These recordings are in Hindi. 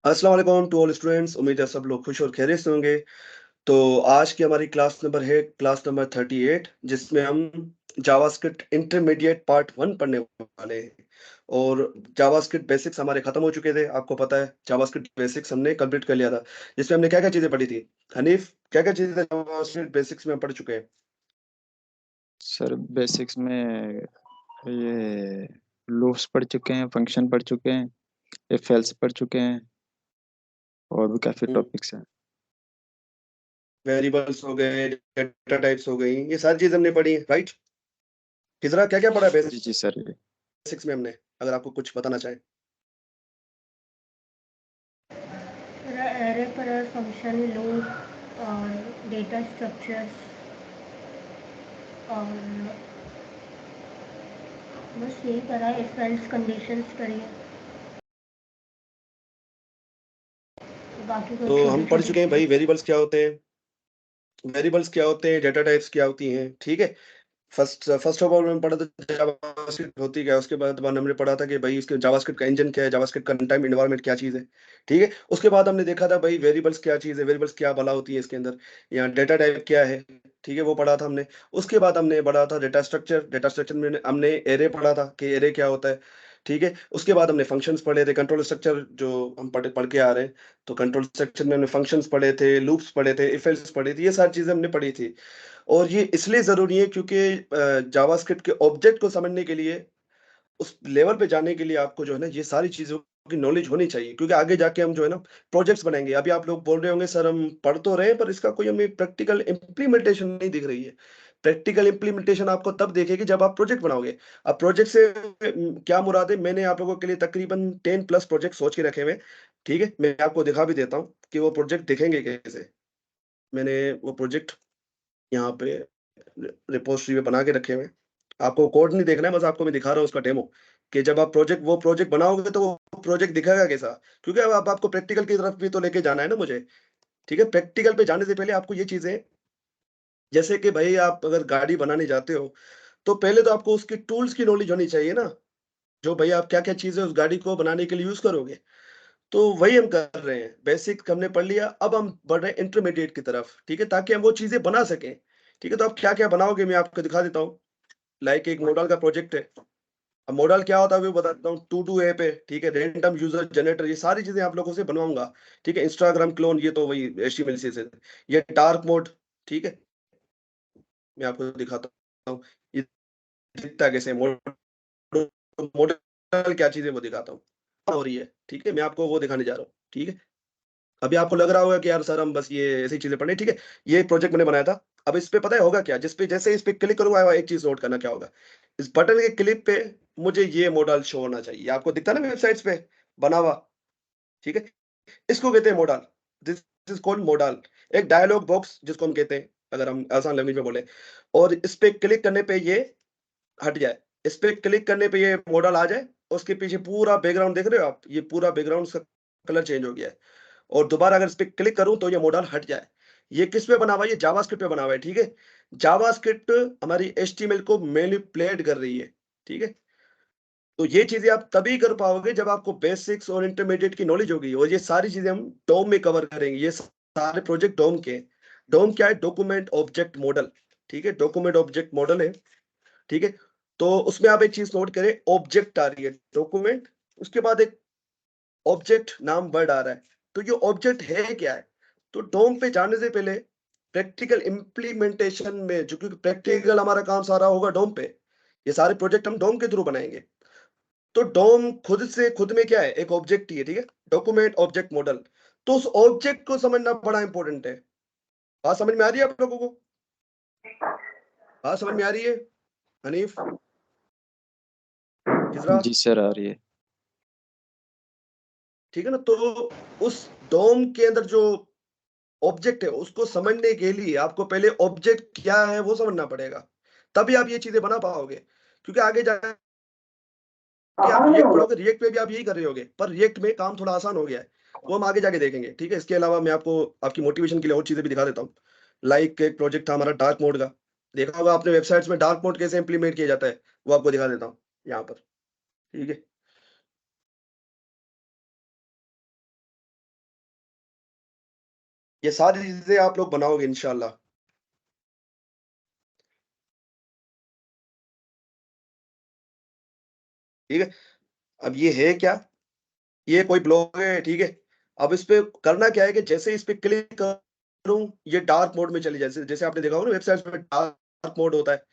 अस्सलाम वालेकुम टू ऑल स्टूडेंट्स। उम्मीद है सब लोग खुश और खैरियत से होंगे। तो आज की हमारी क्लास नंबर है क्लास नंबर 38, जिसमें हम जावास्क्रिप्ट इंटरमीडिएट पार्ट 1 पढ़ने वाले हैं। और जावास्क्रिप्ट बेसिक्स हमारे खत्म हो चुके थे, आपको पता है जावास्क्रिप्ट बेसिक्स हमने कंप्लीट कर लिया था, जिसमें हमने क्या क्या चीजें पढ़ी थी। हनीफ, क्या क्या चीजें जावास्क्रिप्ट बेसिक्स में हम पढ़ चुके हैं? सर बेसिक्स में ये लूप्स पढ़ चुके हैं, फंक्शन पढ़ चुके हैं, इफ एल्स पढ़ चुके हैं और भी काफ़ी टॉपिक्स हैं। वेरिएबल्स हो गए, डेटा टाइप्स हो गई, ये सारी चीजें हमने पढ़ी है, राइट? किस तरह क्या क्या पढ़ा है जी जी सर। ये बेसिक्स में हमने, अगर आपको कुछ बताना चाहें। एरे पर फंक्शन लूप और डेटा स्ट्रक्चर्स और बस यही करा है। इफ एल्स कंडीशंस करी है, बाकी कुछ तो छोटे हम पढ़ छोटे चुके हैं भाई स्टेप्स। वेरिएबल्स क्या होते हैं, वेरिएबल्स क्या होते हैं, डेटा टाइप्स क्या होती हैं, ठीक है। फर्स्ट फर्स्ट ऑफ ऑल हमने पढ़ा था जावास्क्रिप्ट होती क्या है, उसके बाद हमने पढ़ा था कि भाई इसके जावास्क्रिप्ट का इंजन क्या है, जावास्क्रिप्ट का रन टाइम एनवायरनमेंट क्या चीज़ है, ठीक है। उसके बाद हमने देखा था भाई वेरिएबल्स क्या चीज़ है, वेरिएबल्स क्या भला होती है इसके अंदर, या डेटा टाइप क्या है, ठीक है, वो पढ़ा था हमने। उसके बाद हमने पढ़ा था डेटा स्ट्रक्चर, डेटा स्ट्रक्चर में हमने एरे पढ़ा था कि एरे क्या होता है, ठीक है। उसके बाद हमने फंक्शंस पढ़े थे, कंट्रोल स्ट्रक्चर जो हम पढ़ पढ़ के आ रहे हैं, तो कंट्रोल स्ट्रक्चर में हमने फंक्शंस पढ़े थे, लूप्स पढ़े थे, इफ एल्स पढ़ी थी, ये सारी चीज़ें हमने पढ़ी थी। और ये इसलिए ज़रूरी है क्योंकि जावास्क्रिप्ट के ऑब्जेक्ट को समझने के लिए, उस लेवल पे जाने के लिए आपको जो है ना ये सारी चीज़ों की नॉलेज होनी चाहिए, क्योंकि आगे जाके हम जो है ना प्रोजेक्ट्स बनाएँगे। अभी आप लोग बोल रहे होंगे सर हम पढ़ तो रहे हैं पर इसका कोई हमें प्रैक्टिकल इम्प्लीमेंटेशन नहीं दिख रही है। प्रैक्टिकल इम्प्लीमेंटेशन आपको तब दिखेगी जब आप प्रोजेक्ट बनाओगे। अब प्रोजेक्ट से क्या मुराद है, मैंने आप लोगों के लिए तकरीबन 10 प्लस प्रोजेक्ट सोच के रखे हुए हैं, ठीक है? मैं आपको दिखा भी देता हूँ कि वो प्रोजेक्ट दिखेंगे कैसे। मैंने वो प्रोजेक्ट यहाँ पे रिपोजिटरी में बना के रखे हुए हैं। आपको कोड नहीं देखना है, बस आपको मैं दिखा रहा हूँ उसका डेमो, कि जब आप वो प्रोजेक्ट बनाओगे तो वो प्रोजेक्ट दिखेगा कैसा। क्योंकि अब आपको प्रैक्टिकल की तरफ भी तो लेके जाना है ना मुझे, ठीक है। प्रैक्टिकल पे जाने से पहले आपको ये चीजें, जैसे कि भाई आप अगर गाड़ी बनाने जाते हो तो पहले तो आपको उसकी टूल्स की नॉलेज होनी चाहिए ना, जो भाई आप क्या क्या चीजें उस गाड़ी को बनाने के लिए यूज करोगे। तो वही हम कर रहे हैं, बेसिक हमने पढ़ लिया, अब हम बढ़ रहे हैं इंटरमीडिएट की तरफ, ठीक है, ताकि हम वो चीजें बना सकें, ठीक है। तो आप क्या क्या बनाओगे मैं आपको दिखा देता हूँ। लाइक एक मॉडल का प्रोजेक्ट है। अब मॉडल क्या होता है वो बताता हूँ, टू टू ऐप है, ठीक है, रैंडम यूजर जनरेटर, ये सारी चीजें आप लोगों से बनवाऊंगा, ठीक है। इंस्टाग्राम क्लोन, ये तो वही HTML से, ये डार्क मोड, ठीक है, मैं आपको दिखाता हूँ ये दिखता कैसे मॉडल, मॉडल क्या चीज है वो दिखाता हूँ, हो रही है, ठीक है, मैं आपको वो दिखाने जा रहा हूँ, ठीक है। अभी आपको लग रहा होगा कि यार सर हम बस ये ऐसी चीजें पढ़े, ठीक है। ये प्रोजेक्ट मैंने बनाया था। अब इस पे पता है होगा क्या, जिस पे जैसे इस पे क्लिक करूंगा एक चीज नोट करना क्या होगा, इस बटन के क्लिक पे मुझे ये मॉडल शो होना चाहिए, आपको दिखता है ना वेबसाइट्स पे बना हुआ, ठीक है। इसको कहते हैं model, this is called model. एक डायलॉग बॉक्स जिसको हम कहते हैं, अगर हम आसान लैंग्वेज में बोले, और इस पे क्लिक करने पे ये हट जाए, इस पे क्लिक करने पे ये मॉडल आ जाए, उसके पीछे पूरा बैकग्राउंड देख रहे हो आप, ये पूरा बैकग्राउंड का कलर चेंज हो गया है। और दोबारा अगर इस पे क्लिक करूं तो ये मॉडल हट जाए। ये किस पे बना हुआ है, ये जावास्क्रिप्ट पे बना हुआ है, ठीक है। जावास्क्रिप्ट हमारी HTML को मैनिपुलेट कर रही है, ठीक है। तो ये चीजें आप तभी कर पाओगे जब आपको बेसिक्स और इंटरमीडिएट की नॉलेज होगी, और ये सारी चीजें हम डोम में कवर करेंगे, ये सारे प्रोजेक्ट डोम के हैं। डोम क्या है, डॉक्यूमेंट ऑब्जेक्ट मॉडल, ठीक है, डॉक्यूमेंट ऑब्जेक्ट मॉडल है, ठीक है। तो उसमें आप एक चीज नोट करें, ऑब्जेक्ट आ रही है डॉक्यूमेंट, उसके बाद एक ऑब्जेक्ट नाम वर्ड आ रहा है, तो ये ऑब्जेक्ट है क्या है। तो डोम पे जाने से पहले प्रैक्टिकल इंप्लीमेंटेशन में, जो क्योंकि प्रैक्टिकल हमारा काम सारा होगा डोम पे, ये सारे प्रोजेक्ट हम डोम के थ्रू बनाएंगे। तो डोम खुद से खुद में क्या है, एक ऑब्जेक्ट ही है, ठीक है, डॉक्यूमेंट ऑब्जेक्ट मॉडल। तो उस ऑब्जेक्ट को समझना बड़ा इंपॉर्टेंट है। बात समझ में आ रही है आप लोगों को? बात समझ में आ रही है हनीफ, किसरा? जी सर आ रही है। ठीक है ना। तो उस डोम के अंदर जो ऑब्जेक्ट है उसको समझने के लिए आपको पहले ऑब्जेक्ट क्या है वो समझना पड़ेगा, तभी आप ये चीजें बना पाओगे। क्योंकि आगे जाके आप रिएक्ट पढ़ोगे, रिएक्ट पे भी आप यही कर रहे होगे, पर रिएक्ट में काम थोड़ा आसान हो गया है, वो हम आगे जाके देखेंगे, ठीक है। इसके अलावा मैं आपको आपकी मोटिवेशन के लिए और चीजें भी दिखा देता हूँ। लाइक एक प्रोजेक्ट था हमारा डार्क मोड का, देखा होगा आपने वेबसाइट्स में डार्क मोड कैसे इंप्लीमेंट किया जाता है, वो आपको दिखा देता हूँ यहाँ पर, ठीक है। ये सारी चीजें आप लोग बनाओगे इंशाल्लाह। ठीक है, अब ये है क्या, ये कोई ब्लॉग है, ठीक है। अब इस पे करना क्या है कि जैसे इस पे क्लिक करूं ये डार्क मोड में चली, जैसे जैसे आपने देखा होगा ना वेबसाइट में डार्क मोड होता है,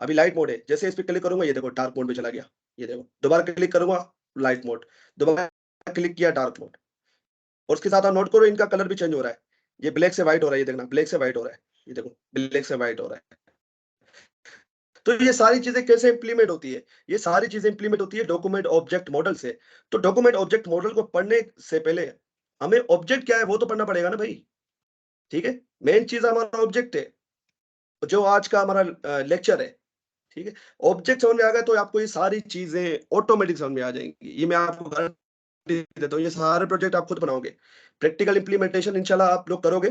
अभी लाइट मोड है। जैसे इस पे क्लिक करूंगा ये देखो डार्क मोड में चला गया, ये देखो दोबारा क्लिक करूंगा लाइट मोड, दोबारा क्लिक किया डार्क मोड। और उसके साथ आप नोट करो इनका कलर भी चेंज हो रहा है, ये ब्लैक से व्हाइट हो रहा है, ये देखना ब्लैक से व्हाइट हो रहा है, ये देखो ब्लैक से व्हाइट हो रहा है। तो ये सारी चीजें कैसे इंप्लीमेंट होती है, ये सारी चीजें इंप्लीमेंट होती है डॉक्यूमेंट ऑब्जेक्ट मॉडल से। तो डॉक्यूमेंट ऑब्जेक्ट मॉडल को पढ़ने से पहले हमें ऑब्जेक्ट क्या है वो तो पढ़ना पड़ेगा ना भाई। ठीक है, मेन चीज हमारा ऑब्जेक्ट है, जो आज का हमारा लेक्चर है। ठीक है, ऑब्जेक्ट समझ में आ गया तो आपको ये सारी चीजें ऑटोमेटिक समझ में आ जाएंगी, ये मैं आपको गारंटी देता हूँ। ये सारे प्रोजेक्ट आप खुद बनाओगे, प्रैक्टिकल इंप्लीमेंटेशन इंशाल्लाह आप लोग करोगे,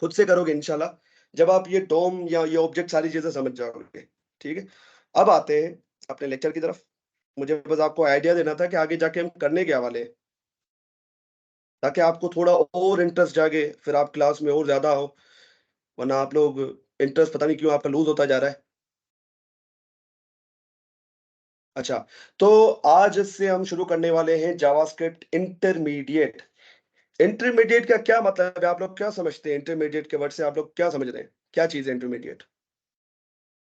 खुद से करोगे इंशाल्लाह, जब आप ये डोम या ये ऑब्जेक्ट सारी चीजें समझ जाओगे। ठीक है, अब आते हैं अपने लेक्चर की तरफ। मुझे बस आपको आइडिया देना था कि आगे जाके हम करने क्या वाले हैं, ताकि आपको थोड़ा और इंटरेस्ट जागे, फिर आप क्लास में और ज्यादा हो, वरना आप लोग इंटरेस्ट पता नहीं क्यों आपका लूज होता जा रहा है। अच्छा, तो आज से हम शुरू करने वाले हैं जावास्क्रिप्ट इंटरमीडिएट। इंटरमीडिएट का क्या मतलब है, आप लोग क्या समझते हैं इंटरमीडिएट के वर्ड से, आप लोग क्या समझ रहे हैं, क्या चीज है इंटरमीडिएट?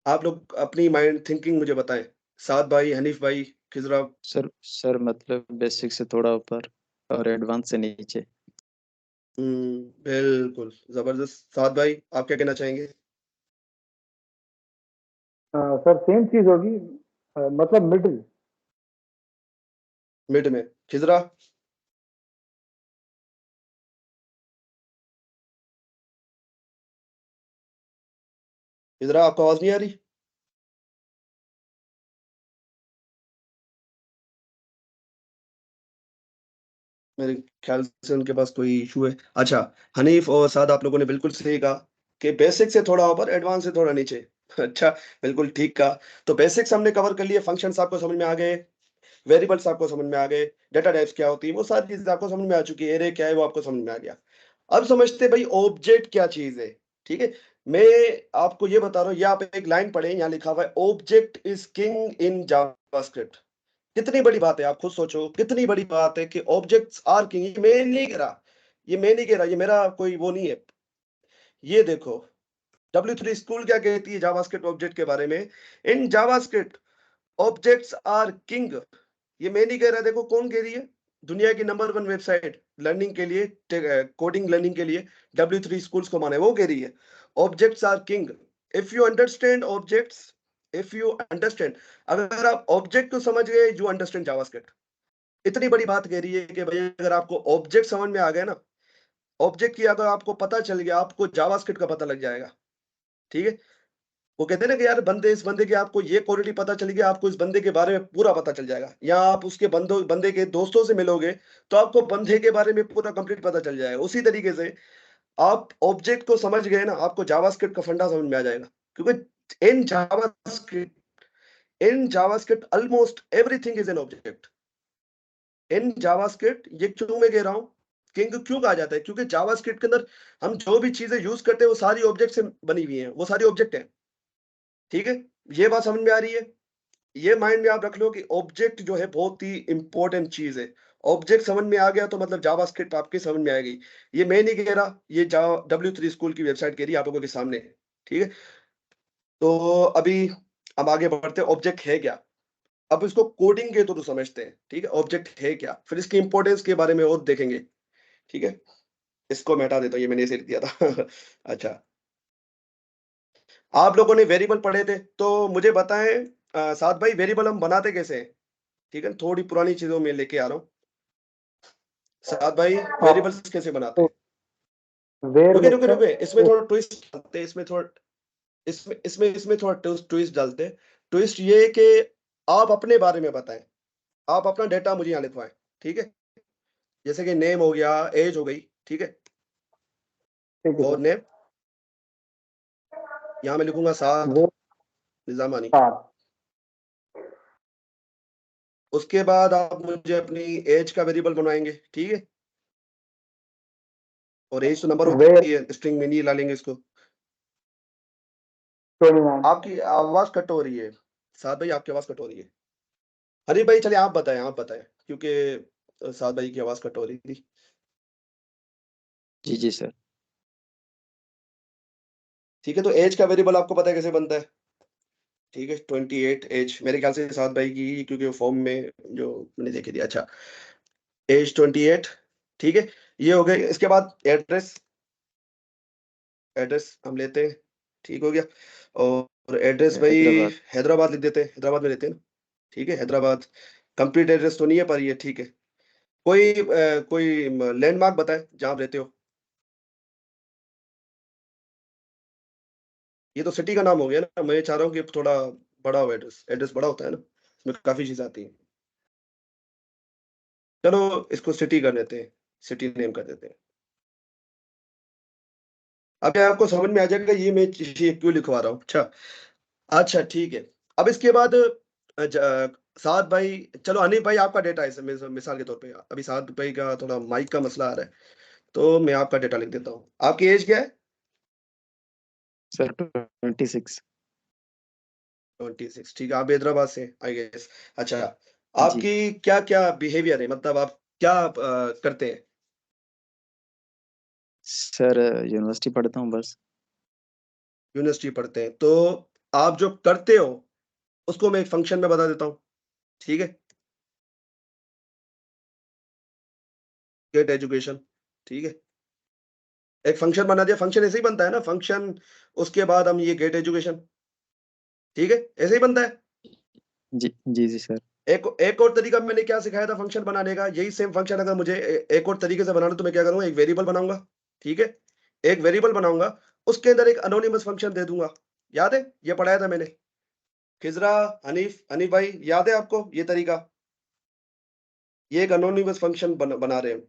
आप लोग अपनी माइंड थिंकिंग मुझे बताएं, साद भाई, हनीफ भाई, खिजरा। सर मतलब बेसिक से थोड़ा ऊपर और एडवांस से नीचे। बिल्कुल जबरदस्त। साद भाई आप क्या कहना चाहेंगे? सर सेम चीज होगी, मतलब मिडिल। मिड में। खिजरा। खिजरा आपको आवाज नहीं आ रही? मेरे ख्याल से उनके पास कोई इशू है। अच्छा, हनीफ और साद आप लोगों ने बिल्कुल सही कहा कि बेसिक से थोड़ा ऊपर, एडवांस से थोड़ा नीचे। अच्छा, बिल्कुल ठीक कहा। तो बेसिक्स हमने कवर कर लिए, फंक्शंस आपको समझ में आ गए, वेरिएबल्स आपको समझ में आ गए, डेटा टाइप्स क्या होती है वो सारी चीजें आपको समझ में आ चुकी है, एरे क्या है वो आपको समझ में आ गया। अब समझते हैं भाई ऑब्जेक्ट क्या चीज है। ठीक है, मैं आपको ये बता रहा हूँ, ये आप एक लाइन पढ़े, यहाँ लिखा हुआ है object is king in JavaScript. कितनी बड़ी बात है, आप खुद सोचो कितनी बड़ी बात है कि ऑब्जेक्ट्स आर किंग। ये मैं नहीं कह रहा, ये मैं नहीं कह रहा, ये मेरा कोई वो नहीं है। ये देखो W3 स्कूल क्या कहती है जावास्क्रिप्ट ऑब्जेक्ट के बारे में, in JavaScript objects are king. ये मैं नहीं कह रहा, देखो कौन कह रही है, दुनिया की नंबर 1 वेबसाइट लर्निंग के लिए, कोडिंग लर्निंग के लिए, W3 स्कूल्स को माने वो कह रही है objects are king. If you understand objects, if you understand, अगर आप ऑब्जेक्ट को समझ गए यू अंडरस्टैंड जावास्क्रिप्ट। इतनी बड़ी बात कह रही है कि भाई अगर आपको ऑब्जेक्ट समझ में आ गया ना, ऑब्जेक्ट की अगर आपको पता चल गया, आपको जावास्क्रिप्ट का पता लग जाएगा। ठीक है, वो कहते हैं ना कि यार बंदे, इस बंदे की आपको ये क्वालिटी पता चल गई, आपको इस बंदे के बारे में पूरा पता चल जाएगा। या आप उसके बंदे के दोस्तों से मिलोगे तो आपको बंदे के बारे में पूरा कंप्लीट पता चल जाएगा। उसी तरीके से आप ऑब्जेक्ट को समझ गए ना, आपको जावास्क्रिप्ट का फंडा समझ में आ जाएगा। क्योंकि in JavaScript almost everything is an object. In JavaScript, ये क्यों मैं कह रहा हूं, किंग क्यों कहा जाता है, क्योंकि जावास्क्रिप्ट के अंदर हम जो भी चीजें यूज करते हैं वो सारी ऑब्जेक्ट से बनी हुई हैं, वो सारी ऑब्जेक्ट है। ठीक है, ये बात समझ में आ रही है? ये माइंड में आप रख लो कि ऑब्जेक्ट जो है बहुत ही इंपॉर्टेंट चीज है। ऑब्जेक्ट समझ में आ गया तो मतलब जावास्क्रिप्ट आपके समझ में आएगी। ये मैं नहीं कह रहा, ये W3 स्कूल की वेबसाइट कह रही है आप लोगों के सामने। ठीक है, तो अभी हम आगे बढ़ते हैं, ऑब्जेक्ट है क्या, अब इसको कोडिंग के थ्रू समझते हैं। ठीक है, ऑब्जेक्ट है क्या, फिर इसकी इंपॉर्टेंस के बारे में और देखेंगे। ठीक है, इसको मैं हटा देता हूँ, ये मैंने इसे लिख दिया था। अच्छा, आप लोगों ने वेरिएबल पढ़े थे तो मुझे बताएं, साथ भाई वेरिएबल हम बनाते कैसे हैं? ठीक है, थोड़ी पुरानी चीजों में लेके आ रहा हूँ। साथ भाई आप वेरिएबल्स कैसे बनाते हैं? वेयर रुके रुके लिखकर रुके, इसमें थोड़ा ट्विस्ट डालते हैं, इसमें थोड़ा, इसमें थोड़ा ट्विस्ट डालते हैं। ट्विस्ट ये है कि आप अपने बारे में बताएं, आप अपना डेटा मुझे यहाँ लिखवाएं। ठीक है, जैसे कि नेम हो गया, एज हो गई। ठीक है, ठीक है और सर। नेम यहाँ मैं लिखूंगा साद वेयर निजामानी। पास। उसके बाद आप मुझे अपनी एज का वेरिएबल बनवाएंगे। ठीक है, और एज तो नंबर Where होती है, स्ट्रिंग में नहीं डालेंगे इसको। 29. आपकी आवाज कट हो रही है साद भाई, आपकी आवाज कट हो रही है। हरी भाई चलिए आप बताएं क्योंकि साद भाई की आवाज कट हो रही थी। जी जी सर। ठीक है, तो एज का वेरिएबल आपको पता है कैसे बनता है? ठीक है, 28 एज मेरे ख्याल से साद भाई की, क्योंकि फॉर्म में जो मैंने देखी थी। अच्छा, एज 28, ठीक है, ये हो गए। इसके बाद एड्रेस, हम लेते हैं, ठीक हो गया। और एड्रेस भाई हैदराबाद। हैदराबाद लिख देते हैं, हैदराबाद में रहते हैं ना, ठीक है हैदराबाद। कंप्लीट एड्रेस तो नहीं है पर ये ठीक है। कोई लैंडमार्क बताए जहाँ आप रहते हो। ये तो सिटी का नाम हो गया ना, मैं चाह रहा हूँ कि थोड़ा बड़ा हो, एड्रेस बड़ा होता है ना, इसमें काफी चीजें आती हैं। चलो इसको सिटी कर देते हैं, सिटी नेम कर देते हैं। अब क्या आपको समझ में आ जाएगा ये मैं ये क्यों लिखवा रहा हूँ। अच्छा, अच्छा ठीक है। अब इसके बाद साद भाई, चलो अनिल भाई आपका डेटा है, मिसाल के तौर पे अभी साद भाई का थोड़ा माइक का मसला आ रहा है, तो मैं आपका डेटा लिख देता हूँ। आपकी एज क्या है? सर 26। 26, ठीक है। आप हैदराबाद से, आई गेस। अच्छा, जी आपकी क्या क्या बिहेवियर है, मतलब आप क्या करते हैं? सर, यूनिवर्सिटी पढ़ता हूँ बस। यूनिवर्सिटी पढ़ते हैं, तो आप जो करते हो उसको मैं एक फंक्शन में बता देता हूँ, ठीक है। गेट एजुकेशन, ठीक है, एक फंक्शन बना दिया। फंक्शन ऐसे ही बनता है ना, फंक्शन, उसके बाद हम ये गेट एजुकेशन, ठीक है, ऐसे ही बनता है। जी जी जी सर। एक और तरीका मैंने क्या सिखाया था फंक्शन बनाने का, यही सेम फंक्शन अगर मुझे एक और तरीके से बनाना, तो मैं क्या करूंगा, एक वेरिएबल बनाऊंगा, ठीक है, एक वेरिएबल बनाऊंगा, उसके अंदर एक अनोनिमस फंक्शन दे दूंगा। याद है, ये पढ़ाया था मैंने। खिजरा, हनीफ भाई, याद है आपको ये तरीका? ये एक अनोनिमस फंक्शन बना रहे हैं,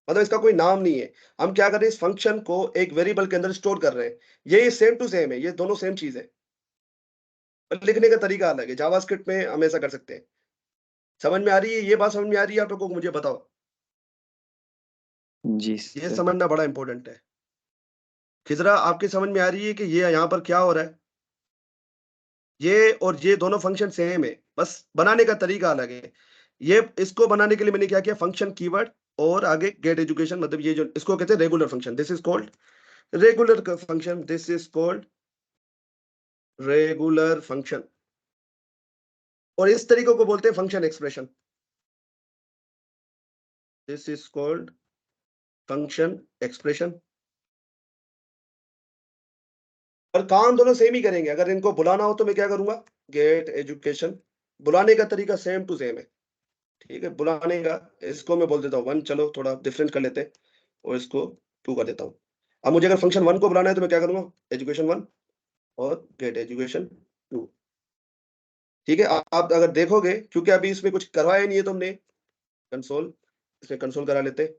मतलब इसका कोई नाम नहीं है। हम क्या कर रहे हैं, इस फंक्शन को एक वेरिएबल के अंदर स्टोर कर रहे हैं। ये सेम टू सेम है, ये दोनों सेम चीज है, पर लिखने का तरीका अलग है। जावास्क्रिप्ट में हम ऐसा कर सकते हैं। समझ में आ रही है ये बात? समझ में आ रही है आप लोगों को? मुझे बताओ, जी ये सर। समझना बड़ा इंपॉर्टेंट है। खिजरा, आपकी समझ में आ रही है कि ये यहाँ पर क्या हो रहा है? ये और ये दोनों फंक्शन सेम है, बस बनाने का तरीका अलग है। ये इसको बनाने के लिए मैंने क्या किया, फंक्शन कीवर्ड और आगे गेट एजुकेशन, मतलब ये जो इसको कहते हैं regular function, this is called regular function, this is called regular function. और इस तरीके को बोलते हैं function expression, this is called function expression. और काम दोनों सेम ही करेंगे। अगर इनको बुलाना हो तो मैं क्या करूंगा, गेट एजुकेशन। बुलाने का तरीका सेम टू सेम है, ठीक है। बुलाने का, इसको मैं बोल देता हूँ 1, चलो थोड़ा डिफरेंट कर लेते हैं, और इसको 2 कर देता हूँ। अब मुझे अगर फंक्शन 1 को बुलाना है तो मैं क्या करूंगा, एजुकेशन 1 और गेट एजुकेशन 2, ठीक है। आप अगर देखोगे, क्योंकि अभी इसमें कुछ करवाया नहीं है तो हमने कंसोल, इसमें कंसोल करा लेते हैं।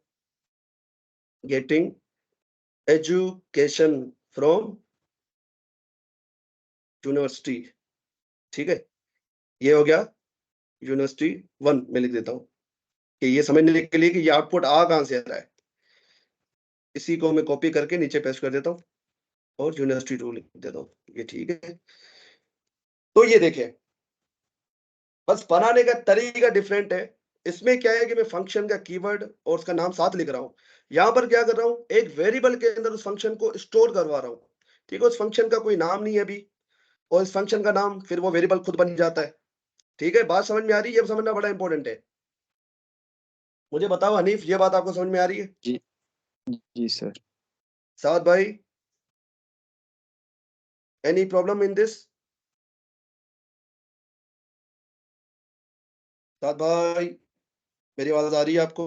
गेटिंग एजुकेशन फ्रॉम यूनिवर्सिटी, ठीक है, ये हो गया यूनिवर्सिटी 1। मैं लिख देता हूँ कि ये समझने के लिए कि ये आउटपुट आ कहां से आ रहा है। इसी को मैं कॉपी करके नीचे पेस्ट कर देता हूँ और यूनिवर्सिटी 2 लिख देता हूँ, ये ठीक है। तो ये देखें, बस बनाने का तरीका डिफरेंट है। इसमें क्या है कि मैं फंक्शन का कीवर्ड और उसका नाम साथ लिख रहा हूँ। यहां पर क्या कर रहा हूँ, एक वेरिएबल के अंदर उस फंक्शन को स्टोर करवा रहा हूँ, ठीक है। उस फंक्शन का कोई नाम नहीं है अभी, और इस फंक्शन का नाम फिर वो वेरिएबल खुद बन जाता है, ठीक है। बात समझ में आ रही है? ये समझना बड़ा इंपॉर्टेंट है। मुझे बताओ हनीफ, ये बात आपको समझ में आ रही है? जी जी सर। साद भाई, एनी प्रॉब्लम इन दिस? साद भाई, मेरी आवाज आ रही है आपको?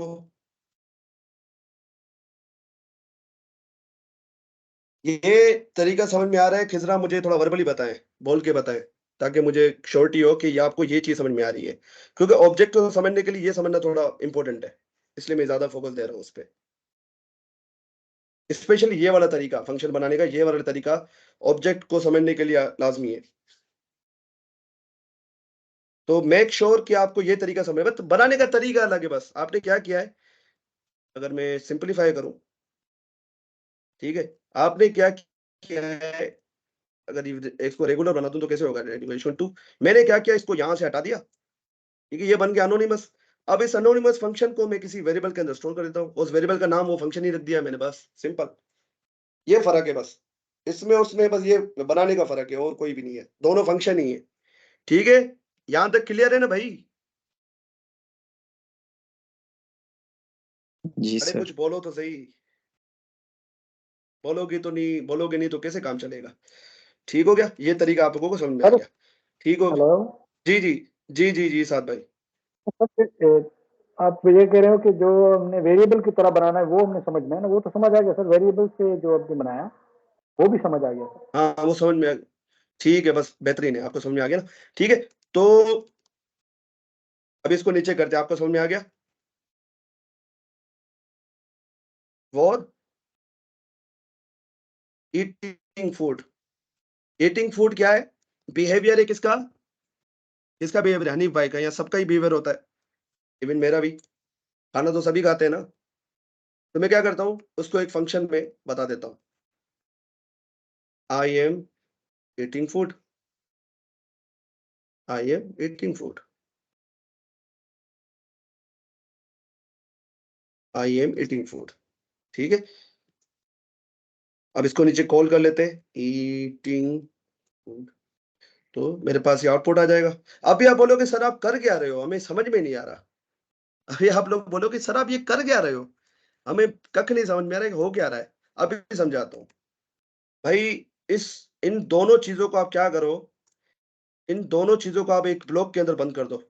ये तरीका समझ में आ रहा है? खिजरा मुझे थोड़ा वर्बली बताएं, बोल के बताएं, ताकि मुझे श्योरिटी हो कि ये आपको ये चीज समझ में आ रही है। क्योंकि ऑब्जेक्ट को समझने के लिए ये समझना थोड़ा इंपॉर्टेंट है, इसलिए मैं ज्यादा फोकस दे रहा हूँ उस पर। स्पेशली ये वाला तरीका फंक्शन बनाने का, ये वाला तरीका ऑब्जेक्ट को समझने के लिए लाजमी है। तो मेक श्योर कि आपको ये तरीका समझ, बस बनाने का तरीका अलग है। बस आपने क्या किया है, अगर मैं सिंपलीफाई करूं, ठीक है, आपने क्या किया है, अगर इसको रेगुलर बना दूं तो कैसे होगा डेरिवेशन टू, मैंने क्या किया, इसको यहां से हटा दिया, ठीक है, ये बन गया अनोनिमस। अब इस अनोनिमस फंक्शन को मैं किसी वेरिएबल के अंदर स्टोर कर देता हूँ, उस वेरिएबल का नाम वो फंक्शन ही रख दिया मैंने, बस सिंपल, ये फर्क है बस, इसमें उसमें बस ये बनाने का फर्क है, और कोई भी नहीं है, दोनों फंक्शन ही है। ठीक है, यहां तक क्लियर है ना भाई? जी अरे सर। कुछ बोलो तो सही, बोलोगे नहीं तो कैसे काम चलेगा? ठीक हो गया, ये तरीका आप लोगों को समझ में आ सर गया? ठीक हो गया। हेलो। जी जी, जी साथ भाई। सर आप ये कह रहे हो कि जो हमने वेरिएबल की तरह बनाना है वो हमने समझ में है ना, वो तो समझ आ गया सर, वेरिएबल से जो आपने बनाया वो भी समझ आ गया सर। हाँ वो समझ में आ गया, ठीक है, बस बेहतरीन है, आपको समझ में आ गया ना? ठीक है, तो अब इसको नीचे करते हैं, आपको समझ में आ गया? और ईटिंग फूड, ईटिंग फूड क्या है? बिहेवियर है किसका? किसका बिहेवियर? हनीफ भाई का, या सबका ही बिहेवियर होता है, इवन मेरा भी, खाना तो सभी खाते हैं ना। तो मैं क्या करता हूँ, उसको एक फंक्शन में बता देता हूँ, I am eating food, I am eating food, I am eating food. ठीक है, अब इसको नीचे कॉल कर लेते हैं, ईटिंग फूड, तो मेरे पास ये आउटपुट आ जाएगा। अभी आप बोलोगे सर आप कर क्या रहे हो, हमें समझ में नहीं आ रहा। अभी आप लोग बोलोगे सर आप ये कर क्या रहे हो, हमें कख नहीं समझ में आ रहा है कि हो क्या रहा है। अभी समझाता हूँ भाई, इस इन दोनों चीजों को आप क्या करो, इन दोनों चीजों को आप एक ब्लॉक के अंदर बंद कर दो,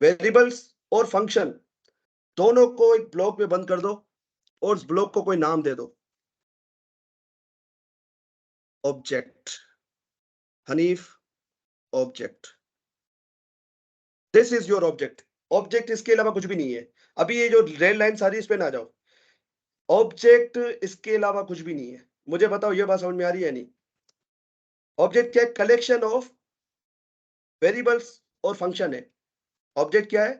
वेरिएबल्स और फंक्शन दोनों को एक ब्लॉक में बंद कर दो, और उस ब्लॉक को कोई नाम दे दो, object, Hanif object, this is your object. Object इसके अलावा कुछ भी नहीं है। अभी ये जो रेड लाइन सारी, इस पे ना जाओ, ऑब्जेक्ट इसके अलावा कुछ भी नहीं है। मुझे बताओ ये बात समझ में आ रही है नहीं? ऑब्जेक्ट क्या है? कलेक्शन ऑफ वेरिएबल्स और फंक्शन है। ऑब्जेक्ट क्या है?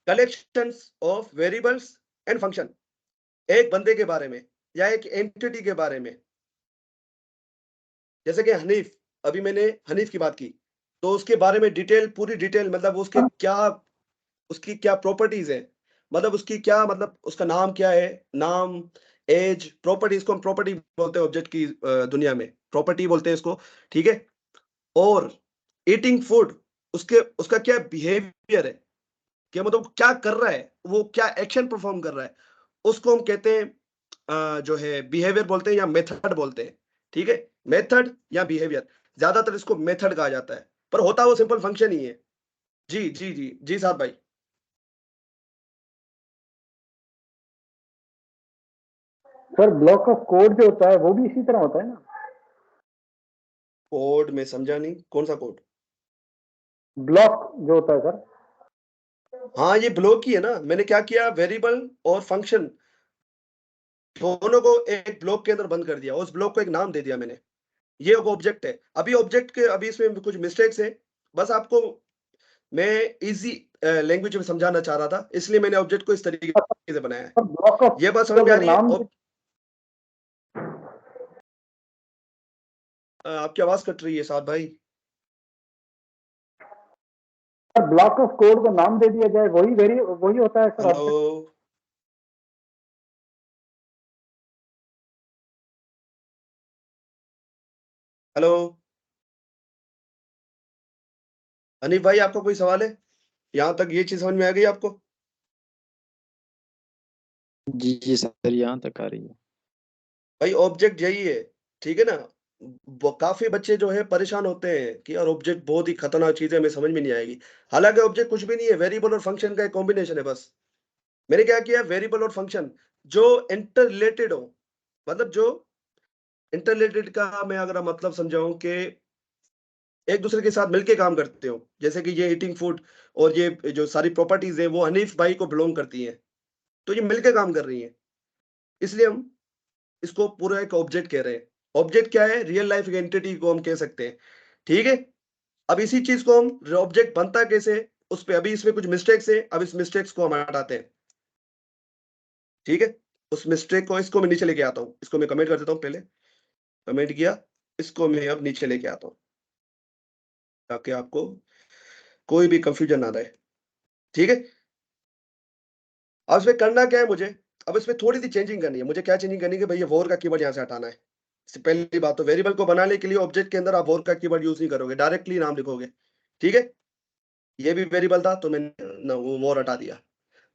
Collection of variables and function, एक बंदे के बारे में या एक एंटिटी के बारे में। जैसे कि हनीफ, अभी मैंने हनीफ की बात की, तो उसके बारे में डिटेल, पूरी डिटेल, मतलब उसके क्या, उसकी क्या प्रॉपर्टीज है, मतलब उसकी क्या, मतलब उसका नाम क्या है, नाम, एज, प्रॉपर्टी, इसको हम प्रॉपर्टी बोलते हैं ऑब्जेक्ट की दुनिया में, प्रॉपर्टी बोलते हैं इसको। ठीक है, और ईटिंग फूड, उसके उसका क्या बिहेवियर है, क्या मतलब क्या कर रहा है, वो क्या एक्शन परफॉर्म कर रहा है, उसको हम कहते हैं जो है बिहेवियर बोलते हैं या मेथड बोलते हैं। ठीक है, मेथड या बिहेवियर, ज्यादातर इसको मेथड कहा जाता है, पर होता वो सिंपल फंक्शन ही है। जी साहब भाई। सर ब्लॉक ऑफ कोड जो होता है वो भी इसी तरह होता है ना? कोड में समझा नहीं, कौन सा कोड? ब्लॉक जो होता है सर। हाँ ये ब्लॉक ही है ना, मैंने क्या किया, वेरिएबल और फंक्शन दोनों को एक ब्लॉक के अंदर बंद कर दिया, उस ब्लॉक को एक नाम दे दिया मैंने, ये एक ऑब्जेक्ट है। अभी ऑब्जेक्ट के, अभी इसमें कुछ मिस्टेक्स है, बस आपको मैं इजी लैंग्वेज में समझाना चाह रहा था, इसलिए मैंने ऑब्जेक्ट को इस तरीके से बनाया है। सर ब्लॉक ऑफ ये बात को समझ में आ अगर रही है? नाम, आपकी आवाज कट रही है साथ भाई। सर ब्लॉक ऑफ कोड को नाम दे दिया जाए वही होता है sir hello, object. Hello Anil भाई, आपका कोई सवाल है? यहां तक ये चीज समझ में आ गई आपको? जी सर, यहाँ तक आ रही है। भाई ऑब्जेक्ट यही है, ठीक है ना? काफी बच्चे जो है परेशान होते हैं कि यार ऑब्जेक्ट बहुत ही खतरनाक चीज है, हमें समझ में नहीं आएगी। हालांकि ऑब्जेक्ट कुछ भी नहीं है, वेरिएबल और फंक्शन का एक कॉम्बिनेशन है बस। मैंने क्या किया, वेरिएबल और फंक्शन जो इंटर रिलेटेड हो, मतलब जो इंटर रिलेटेड का मैं अगर मतलब समझाऊं कि एक दूसरे के साथ मिलके काम करते हो, जैसे कि ये ईटिंग फूड और ये जो सारी प्रॉपर्टीज है वो हनीफ भाई को बिलोंग करती हैं, तो ये मिलके काम कर रही हैं, इसलिए हम इसको पूरा एक ऑब्जेक्ट कह रहे हैं। ऑब्जेक्ट क्या है? रियल लाइफ एंटिटी को हम कह सकते हैं। ठीक है, अब इसी चीज को हम, ऑब्जेक्ट बनता कैसे, उस पे अभी इसमें कुछ मिस्टेक्स है, अब इस मिस्टेक्स को हम हटाते हैं। ठीक है, उस मिस्टेक को, इसको मैं नीचे लेके आता हूँ, इसको मैं कमेंट कर देता हूँ, पहले कमेंट किया, इसको मैं अब नीचे लेके आता हूँ ताकि आपको कोई भी कंफ्यूजन ना रहे। ठीक है, अब इसमें करना क्या है मुझे, अब इसमें थोड़ी सी चेंजिंग करनी है। मुझे क्या चेंजिंग करनी है कि भाई ये वोर का कीवर्ड यहाँ से हटाना है। इससे पहली बात तो वेरिएबल को बनाने के लिए ऑब्जेक्ट के अंदर आप वोर का कीवर्ड यूज नहीं करोगे, डायरेक्टली नाम लिखोगे। ठीक है, ये भी वेरिएबल था तो मैंने वो वोर हटा दिया।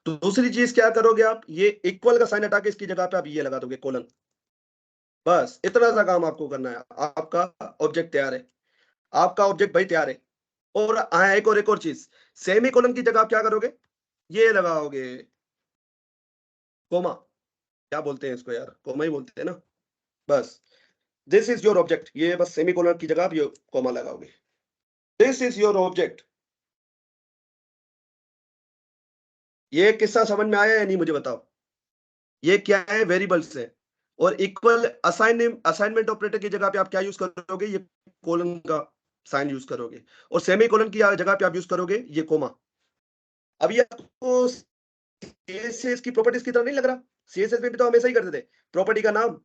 तो दूसरी चीज क्या करोगे आप, ये इक्वल का साइन हटा के इसकी जगह पे आप ये लगा दोगे कोलन। बस इतना सा काम आपको करना है, आपका ऑब्जेक्ट तैयार है, आपका ऑब्जेक्ट भाई तैयार है। और हाँ, एक और चीज, सेमी कोलन की जगह आप क्या करोगे, ये लगाओगे कोमा। क्या बोलते हैं इसको यार, कोमा ही बोलते हैं ना। बस दिस इज योर ऑब्जेक्ट, ये बस सेमी कोलन की जगह आप ये कोमा लगाओगे। This is your object. ये किस्सा समझ में आया या नहीं मुझे बताओ। ये क्या है, वेरिएबल्स है। और इक्वल असाइनमेंट ऑपरेटर की जगह पे आप क्या यूज करोगे, ये कोलन का साइन यूज करोगे। और सेमी कोलन की जगह पे आप यूज करोगे ये कोमा। अब ये आपको सीएसएस की प्रॉपर्टीज की तरह नहीं लग रहा। सीएसएस में भी तो हमेशा ही करते थे, प्रॉपर्टी का नाम,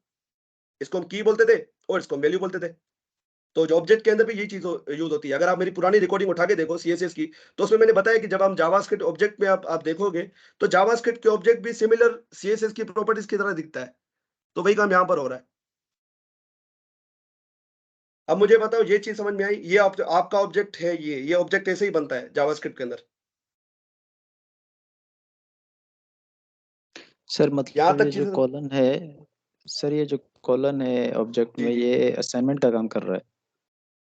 इसको हम की बोलते थे और इसको हम वैल्यू बोलते थे। तो जो ऑब्जेक्ट के अंदर भी यही चीज यूज होती है। अगर आप मेरी पुरानी रिकॉर्डिंग उठा के देखो सीएसएस की, तो उसमें मैंने बताया कि जब हम जावास्क्रिप्ट ऑब्जेक्ट में आप देखोगे तो जावास्क्रिप्ट के ऑब्जेक्ट भी सिमिलर सीएसएस की प्रॉपर्टीज की तरह दिखता है। तो वही काम यहां पर हो रहा है। अब मुझे बताओ, ये चीज समझ में आई, ये आपका ऑब्जेक्ट है, ये ऑब्जेक्ट ऐसे ही बनता है जावास्क्रिप्ट के अंदर। सर यहां मतलब तक ये जो चीज, कॉलन है, सर ये जो कॉलन है ऑब्जेक्ट जी में, जी, ये असाइनमेंट का काम कर रहा है।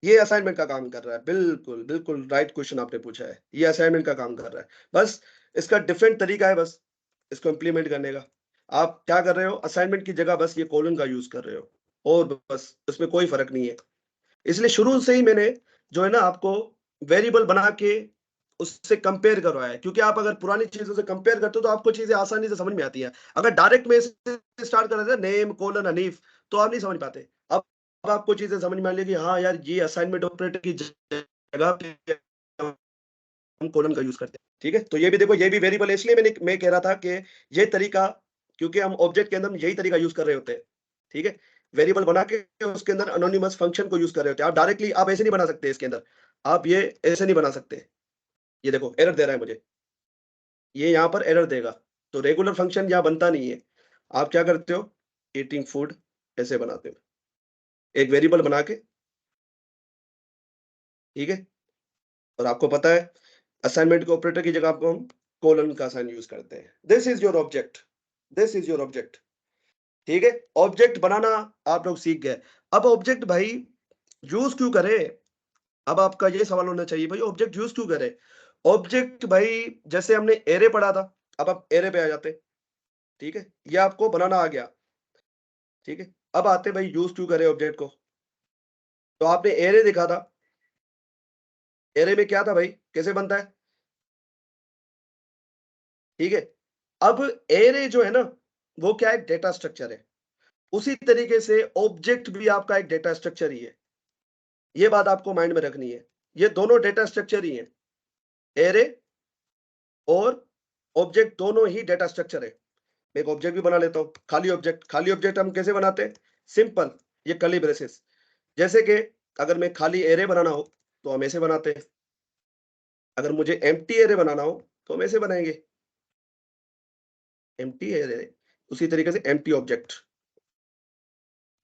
ये असाइनमेंट का काम कर रहा है। बिल्कुल बिल्कुल राइट क्वेश्चन आपने पूछा है, ये असाइनमेंट का काम कर रहा है। बस इसका डिफरेंट तरीका है बस इसको इम्प्लीमेंट करने का। आप क्या कर रहे हो, असाइनमेंट की जगह बस ये कॉलन का यूज कर रहे हो, और बस इसमें कोई फर्क नहीं है। इसलिए शुरू से ही मैंने जो है ना आपको वेरिएबल बना के उससे कंपेयर करवाया है, क्योंकि आप अगर पुरानी चीजों से कंपेयर करते हो तो आपको चीजें आसानी से समझ में आती हैं। अगर डायरेक्ट में से स्टार्ट कर देते हैं नेम कोलन हनीफ, तो आप नहीं समझ पाते। अब आपको चीजें समझ में आ रही है कि हाँ यार, ये असाइनमेंट ऑपरेटर की जगह पे हम कोलन का यूज करते हैं। ठीक है, तो ये भी देखो, ये भी वेरिएबल है। इसलिए मैं कह रहा था कि ये तरीका, क्योंकि हम ऑब्जेक्ट के अंदर यही तरीका यूज कर रहे होते हैं। ठीक है, वेरिएबल बना के उसके अंदर अनोनिमस फंक्शन को यूज कर रहे होते हैं। आप डायरेक्टली आप ऐसे नहीं बना सकते इसके अंदर, आप ये ऐसे नहीं बना सकते। ये देखो एरर दे रहा है मुझे, ये यहाँ पर एरर देगा। तो रेगुलर फंक्शन यहाँ बनता नहीं है। आप क्या करते हो, ईटिंग फूड ऐसे बनाते हो, एक वेरिएबल बना के। ठीक है, और आपको पता है असाइनमेंट के ऑपरेटर की जगह पर हम कोलन का साइन यूज करते हैं। This is your object, this is your object. ठीक है, ऑब्जेक्ट बनाना आप लोग सीख गए। अब ऑब्जेक्ट भाई यूज क्यों करे, अब आपका ये सवाल होना चाहिए भाई ऑब्जेक्ट यूज क्यों करे। ऑब्जेक्ट भाई, जैसे हमने एरे पढ़ा था, अब आप एरे पे आ जाते। ठीक है, ये आपको बनाना आ गया। ठीक है, अब आते भाई यूज क्यों करे ऑब्जेक्ट को। तो आपने एरे देखा था, एरे में क्या था भाई, कैसे बनता है। ठीक है, अब एरे जो है ना, वो क्या है, डेटा स्ट्रक्चर है। उसी तरीके से ऑब्जेक्ट भी आपका एक डेटा स्ट्रक्चर ही है। ये बात आपको माइंड में रखनी है, ये दोनों डेटा स्ट्रक्चर ही है। एरे और ऑब्जेक्ट दोनों ही डेटा स्ट्रक्चर है। मैं एक ऑब्जेक्ट भी बना लेता हूं, खाली ऑब्जेक्ट। खाली ऑब्जेक्ट हम कैसे बनाते हैं, सिंपल, ये कर्ली ब्रेसेस। जैसे कि अगर मैं खाली एरे बनाना हो तो हम ऐसे बनाते हैं, अगर मुझे एम्प्टी एरे बनाना हो तो हम ऐसे बनाएंगे, एम्प्टी एरे। उसी तरीके से एम्प्टी ऑब्जेक्ट।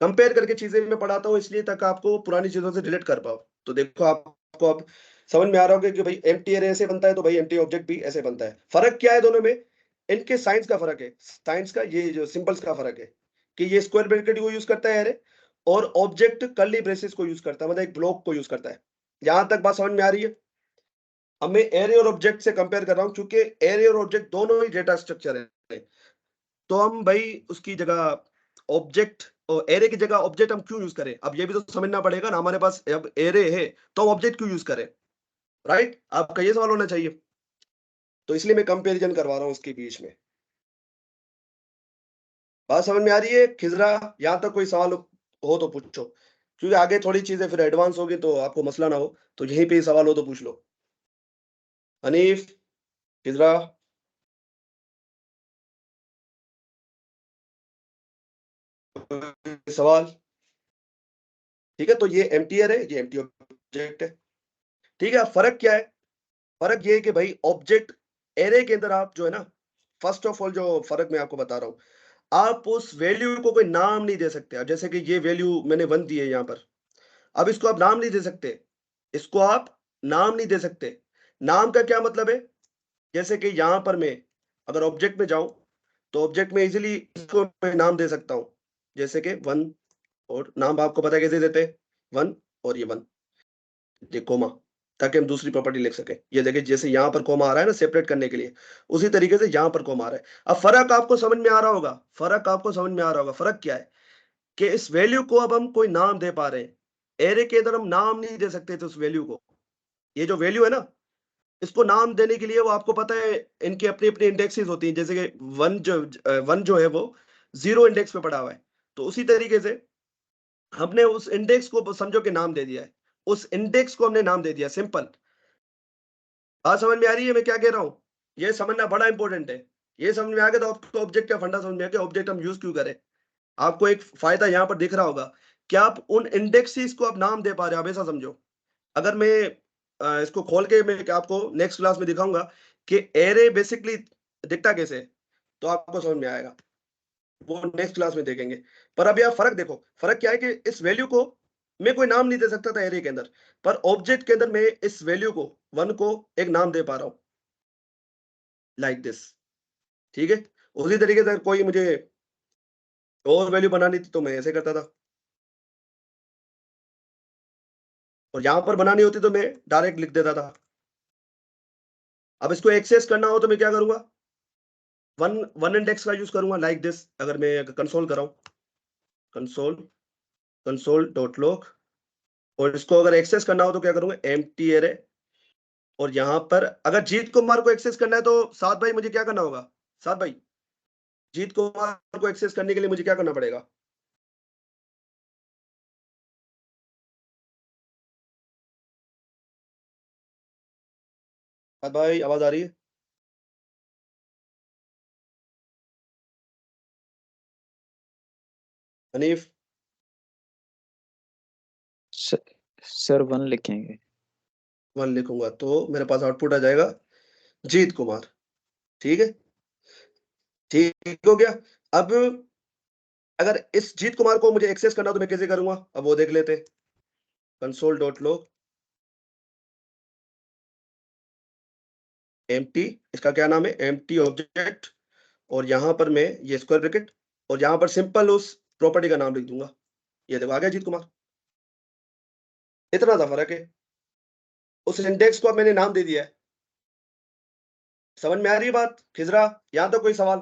कंपेयर करके चीजें मैं पढ़ाता हूँ, इसलिए तक आपको पुरानी चीजों से रिलेट कर पाओ। तो देखो आपको अब समझ में आ रहा होगा कि भाई एम्प्टी एरे ऐसे बनता है, तो भाई एम्प्टी ऑब्जेक्ट भी ऐसे बनता है। फर्क क्या है दोनों में, इनके साइंस का फर्क है। साइंस का, ये जो सिंबल्स का फर्क है कि ये स्क्वायर ब्रैकेट को यूज करता है एरे, और ऑब्जेक्ट कर्ली ब्रेसेस को यूज करता है, मतलब एक ब्लॉक को यूज करता है। यहां तक बात समझ में आ रही है। अब मैं एरे और ऑब्जेक्ट से कंपेयर कर रहा हूं, क्योंकि एरे और ऑब्जेक्ट दोनों ही डेटा स्ट्रक्चर है। तो हम भाई उसकी जगह ऑब्जेक्ट, और एरे की जगह ऑब्जेक्ट हम क्यों यूज करें, अब ये भी तो समझना पड़ेगा ना। हमारे पास अब एरे है तो हम ऑब्जेक्ट क्यों यूज करें, राइट, आपका ये सवाल होना चाहिए। तो इसलिए मैं कंपैरिजन करवा रहा हूं उसके बीच में। बात समझ में आ रही है खिजरा, यहां तक कोई सवाल हो तो पूछो, क्योंकि आगे थोड़ी चीजें फिर एडवांस होगी तो आपको मसला ना हो। तो यहीं पे सवाल हो तो पूछ लो। हनीफ, खिजरा। कोई सवाल? ठीक है, तो ये एम्प्टी एरे, ये एम्प्टी ऑब्जेक्ट है। ठीक है, फर्क क्या है? फर्क ये है कि भाई ऑब्जेक्ट एरे के अंदर आप जो है ना, फर्स्ट ऑफ ऑल जो फर्क मैं आपको बता रहा हूं, आप उस वैल्यू को कोई नाम नहीं दे सकते। अब जैसे कि ये वैल्यू मैंने 1 दी है यहां पर, अब इसको आप नाम नहीं दे सकते, इसको आप नाम नहीं दे सकते। नाम का क्या मतलब है? जैसे कि यहां पर मैं अगर ऑब्जेक्ट में जाऊं, तो ऑब्जेक्ट में इजीली इसको मैं नाम दे सकता हूं, जैसे कि 1, और नाम आपको पता है कैसे देते हैं, 1 और ये 1, ये कोमा, ताकि हम दूसरी प्रॉपर्टी लिख सके। ये देखिए जैसे यहाँ पर कोमा आ रहा है ना सेपरेट करने के लिए, उसी तरीके से यहाँ पर कोमा आ रहा है। अब फर्क आपको समझ में आ रहा होगा, फर्क आपको समझ में आ रहा होगा। फर्क क्या है कि इस वैल्यू को अब हम कोई नाम दे पा रहे हैं, एरे के अंदर हम नाम नहीं दे सकते थे उस वैल्यू को। ये जो वैल्यू है ना, इसको नाम देने के लिए वो आपको पता है इनकी अपनी अपनी इंडेक्सेस होती हैं। जैसे कि वन जो है वो 0 इंडेक्स पे पड़ा हुआ है, तो उसी तरीके से हमने उस इंडेक्स को समझो कि नाम दे दिया है, उस इंडेक्स को हमने नाम दे दिया, सिंपल। बात समझ में आ रही है मैं क्या कह रहा हूं? ये समझना बड़ा इंपॉर्टेंट है। ये समझ में आ गया तो आपको ऑब्जेक्ट का फंडा समझ में आ गया, ऑब्जेक्ट हम यूज क्यों करें। आपको एक फायदा यहां पर दिख रहा होगा कि आप उन इंडेक्सेस को आप नाम दे पा रहे हो। आप ऐसा समझो, अगर मैं इसको खोल के मैं आपको नेक्स्ट क्लास में दिखाऊंगा कि एरे बेसिकली दिखता कैसे है, तो आपको समझ में आएगा, वो नेक्स्ट क्लास में देखेंगे। पर अब यार फर्क देखो, फर्क क्या है कि इस वैल्यू को मैं कोई नाम नहीं दे सकता था एरे के अंदर, पर ऑब्जेक्ट के अंदर मैं इस वैल्यू को 1 को एक नाम दे पा रहा हूं, लाइक दिस। ठीक है, उसी तरीके से कोई मुझे और वैल्यू बनानी थी तो मैं ऐसे करता था, और यहां पर बनानी होती तो मैं डायरेक्ट लिख देता था। अब इसको एक्सेस करना हो तो मैं क्या करूंगा, वन इंडेक्स का यूज करूंगा, लाइक दिस। अगर मैं कंसोल कराऊं, कंसोल कंसोल डॉट लॉग, और इसको अगर एक्सेस करना हो तो क्या करूंगा, एम्प्टी एरे। और यहां पर अगर जीत कुमार को एक्सेस करना है तो साथ भाई मुझे क्या करना होगा, साथ भाई जीत कुमार को एक्सेस करने के लिए मुझे क्या करना पड़ेगा? साथ भाई आवाज आ रही है? हनीफ? सर 1 लिखेंगे। 1 लिखूंगा तो मेरे पास आउटपुट आ जाएगा जीत कुमार। ठीक है, ठीक हो गया। अब अगर इस जीत कुमार को मुझे एक्सेस करना हो तो मैं कैसे करूंगा, अब वो देख लेते। कंसोल डॉट लॉग एम्प्टी, इसका क्या नाम है, एम्प्टी ऑब्जेक्ट, और यहां पर मैं ये स्क्वायर ब्रैकेट, और यहां पर सिंपल उस प्रॉपर्टी का नाम लिख दूंगा। ये देखो आ गया जीत कुमार। इतना सा फर्क है, उस इंडेक्स को अब मैंने नाम दे दिया है। समझ में आ रही है बात खिजरा? यहां तो कोई सवाल?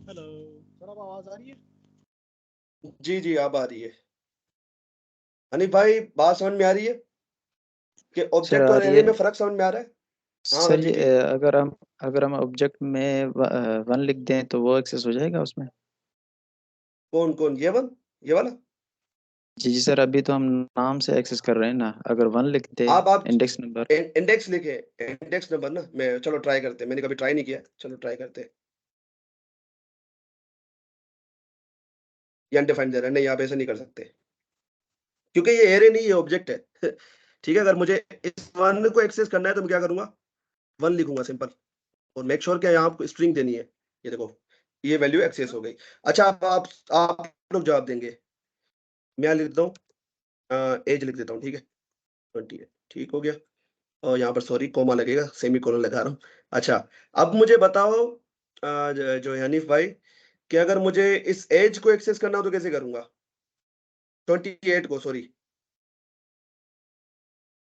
हेलो सर, अब आवाज आ रही है? जी जी अब आ रही है। हनीफ भाई बात समझ में आ रही है कि सर ऑब्जेक्ट आ और रही एरे में है। फर्क समझ में आ रहा है? हाँ हाँ सर जी ये जी। अगर हम ऑब्जेक्ट में 1 लिख दें तो वो एक्सेस हो जाएगा उसमें? कौन कौन, ये वाला? जी जी सर, अभी तो हम नाम से एक्सेस कर रहे हैं ना, अगर 1 लिख दे आप इंडेक्स नंबर। इंडेक्स लिखे, इंडेक्स नंबर ना, मैं चलो ट्राई करते हैं, मैंने कभी ट्राई नहीं किया, चलो ट्राई करते हैं। ये अनडिफाइंड दे रहा है, नहीं आप ऐसे नहीं कर सकते, क्योंकि ये एरे नहीं, ये ऑब्जेक्ट है। ठीक है, अगर मुझे इस 1 को एक्सेस करना है तो मैं क्या करूंगा, 1 लिखूंगा सिंपल, और मेक श्योर क्या यहाँ आपको स्ट्रिंग देनी है। ये देखो ये वैल्यू एक्सेस हो गई। अच्छा आप लोग जवाब देंगे, मैं लिख देता हूँ, एज लिख देता हूँ, ठीक है, 28, ठीक हो गया। और यहाँ पर सॉरी कोमा लगेगा, सेमी कोलन लगा रहा हूँ। अच्छा, अब मुझे बताओ जो है हनीफ भाई, कि अगर मुझे इस एज को एक्सेस करना हो तो कैसे करूंगा, 28 को, सॉरी,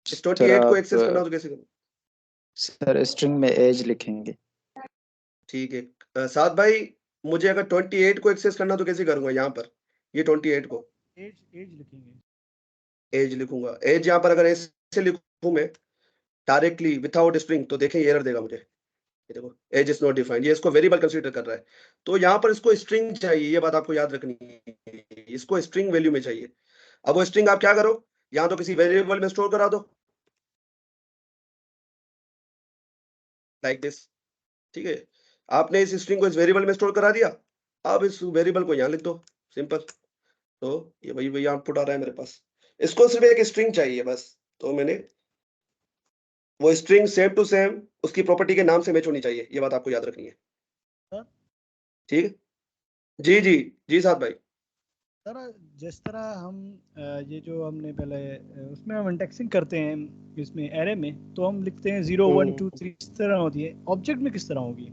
इस सर 28 को आप एक्सेस करना हो तो कैसे करूँ? सर स्ट्रिंग में एज लिखेंगे। ठीक है, साथ भाई मुझे अगर 28 को एक्सेस करना हो तो कैसे करूंगा, यहाँ पर ये 28 को एज एज लिखेंगे। एज लिखूंगा। एज यहाँ पर अगर ऐसे लिखूं मैं डायरेक्टली विदाउट स्ट्रिंग, तो देखें एरर देगा मुझे। ये देखो एज इज नॉट डिफाइंड, ये इसको वेरिएबल कंसीडर कर रहा है, तो यहाँ पर इसको स्ट्रिंग चाहिए, ये बात आपको याद रखनी है, इसको स्ट्रिंग वैल्यू में चाहिए। अब वो स्ट्रिंग आप क्या करो, यहाँ तो किसी वेरिएबल में स्टोर करा दो, लाइक दिस। ठीक है, आपने इस स्ट्रिंग को इस वेरिएबल में स्टोर करा दिया, अब इस वेरिएबल को यहाँ लिख दो, सिंपल। तो ये वही आउटपुट आ रहा है मेरे पास। इसको सिर्फ एक स्ट्रिंग चाहिए बस, तो मैंने वो स्ट्रिंग सेम टू सेम उसकी प्रॉपर्टी के नाम से मैच होनी चाहिए, ये बात आपको याद रखनी है। सर ठीक है, जी जी जी साहब भाई। सर जिस तरह हम ये जो हमने पहले उसमें हम इंडेक्सिंग करते हैं इसमें एरे में, तो हम लिखते हैं 0 1 2 3 इस तरह होती है। ऑब्जेक्ट में किस तरह होगी?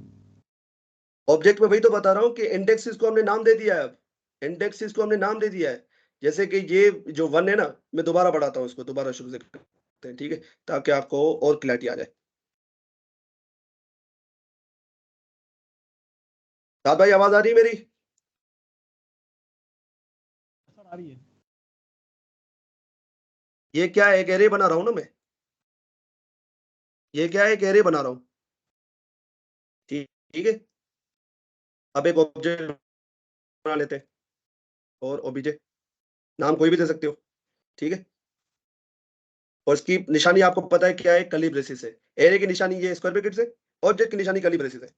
ऑब्जेक्ट में वही तो बता रहा हूँ कि इंडेक्सिस को हमने नाम दे दिया है। अब इंडेक्सिस को हमने नाम दे दिया है। जैसे कि ये जो 1 है ना, मैं दोबारा बढ़ाता हूँ इसको, दोबारा शुरू से करते हैं, ठीक है, ताकि आपको और क्लैरिटी आ जाए। साहब भाई आवाज आ रही है मेरी? सर आ रही है। ये क्या है, एक एरे बना रहा हूँ ना मैं, ये क्या है, एक एरे बना रहा हूँ। ठीक ठीक है, अब एक ऑब्जेक्ट बना लेते हैं, और ओबीजे नाम कोई भी दे सकते हो, ठीक है। और इसकी निशानी आपको पता है क्या है, कर्ली ब्रेसिस है। एरे की निशानी ये स्क्वायर ब्रैकेट से, ऑब्जेक्ट की निशानी कर्ली ब्रेसिस है,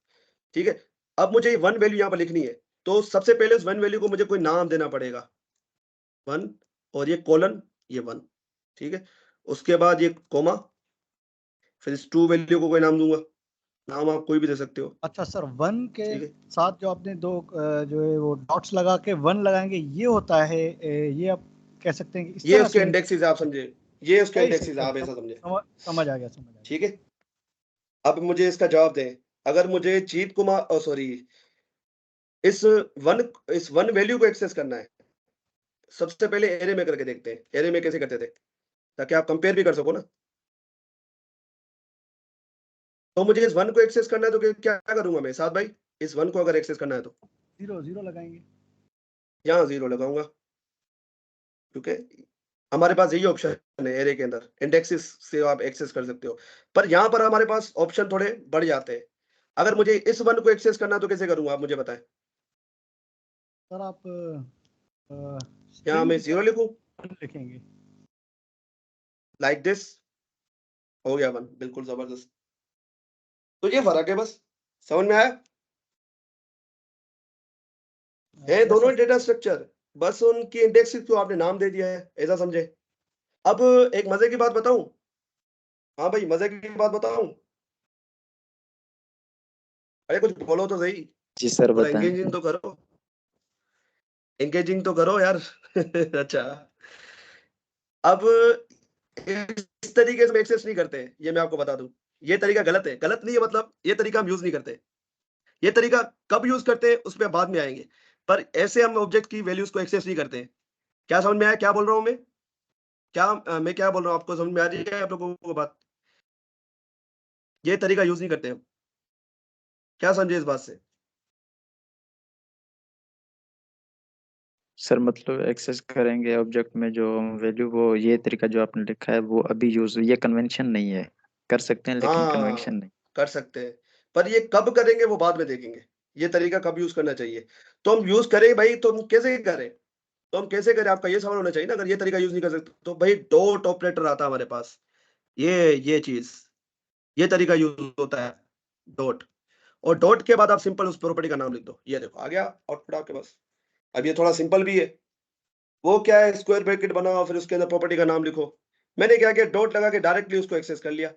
ठीक है। अब मुझे 1 वैल्यू यहाँ पर लिखनी है, तो सबसे पहले उस 1 वैल्यू को मुझे कोई नाम देना पड़ेगा, 1, और ये कॉलन, ये 1, ठीक है। उसके बाद ये कोमा, फिर इस 2 वैल्यू को कोई नाम दूंगा, नाम आप कोई भी दे सकते हो, अच्छा सर, 1 के ठीक है। साथ जो आपने दो जो है वो डॉट्स लगा के 1 लगाएंगे, ये होता है ये आप कह सकते हैं कि इस ये तरह उसके से इंडेक्सेस आप समझे, ये उसके सही सही इंडेक्सेस सर, आप ऐसा समझे, समझ आ गया, समझ आ गया। ठीक है। अब मुझे इसका जवाब दें। अगर मुझे जीत कुमार, सॉरी, इस इस वन वैल्यू को एक्सेस करना है, सबसे पहले एरे में करके देखते हैं, एरे में कैसे करते थे, ताकि आप कंपेयर भी कर सको ना। तो मुझे इस 1 को एक्सेस करना है, तो क्या करूंगा मैं साथ भाई? इस 1 को अगर एक्सेस करना है तो 0 लगाएंगे। यहाँ 0 लगाऊंगा, क्योंकि हमारे पास यही ऑप्शन है एरे के अंदर, इंडेक्सेस से आप एक्सेस कर सकते हो। पर यहाँ पर हमारे पास ऑप्शन थोड़े बढ़ जाते हैं। अगर मुझे इस 1 को एक्सेस करना है तो कैसे करूंगा, आप मुझे बताएं। सर आप यहाँ स्ट्रिंग मैं की 0 तरह लिखूं, 1 लिखेंगे। लाइक दिस, हो गया 1, बिल्कुल जबरदस्त। तो ये फर्क है बस, समझ में आया? है यस दोनों ही सर। डेटा स्ट्रक्चर, बस उनकी इंडेक्सेस को आपने नाम दे दिया है, ऐसा समझे। अब एक मजे की बात बताऊं, हाँ भाई मजे की बात बताऊं, अरे कुछ बोलो तो सही, जी सर थोड़ा बताएं। एंगेजिंग तो करो, एंगेजिंग तो करो यार। अच्छा, अब इस तरीके से एक्सेस नहीं करते, ये मैं आपको बता दूं। ये तरीका गलत है, गलत नहीं है मतलब, ये तरीका हम यूज नहीं करते। ये तरीका कब यूज करते हैं उस पर बाद में आएंगे, पर ऐसे हम ऑब्जेक्ट की वैल्यूज को एक्सेस नहीं करते। क्या समझ में आया, क्या बोल रहा हूं मैं? क्या मैं क्या बोल रहा हूँ, आपको समझ में आ रही है आप लोगों को बात? ये तरीका यूज नहीं करते हम, क्या समझे इस बात से? सर मतलब एक्सेस करेंगे ऑब्जेक्ट में जो वैल्यू, वो ये तरीका जो आपने लिखा है वो अभी यूज, ये कन्वेंशन नहीं है। कर सकते हैं लेकिन कन्वेंशन हाँ, नहीं। कर सकते हैं, पर ये कब करेंगे वो बाद में देखेंगे। ये तरीका कब यूज करना चाहिए, तो हम यूज करें भाई, तो हम कैसे करें, तो हम कैसे करें, आपका ये सवाल होना चाहिए ना। अगर ये तरीका यूज नहीं कर सकते तो भाई डॉट ऑपरेटर आता है हमारे पास, ये चीज, ये तरीका यूज होता है, डॉट। और डॉट के बाद आप सिंपल उस प्रॉपर्टी का नाम लिख दो, ये देखो आ गया आउटपुट आपके पास। अब ये थोड़ा सिंपल भी है। वो क्या है, स्क्वायर ब्रैकेट बनाओ, फिर उसके अंदर प्रॉपर्टी का नाम लिखो। मैंने क्या किया, डॉट लगा के डायरेक्टली उसको एक्सेस कर लिया।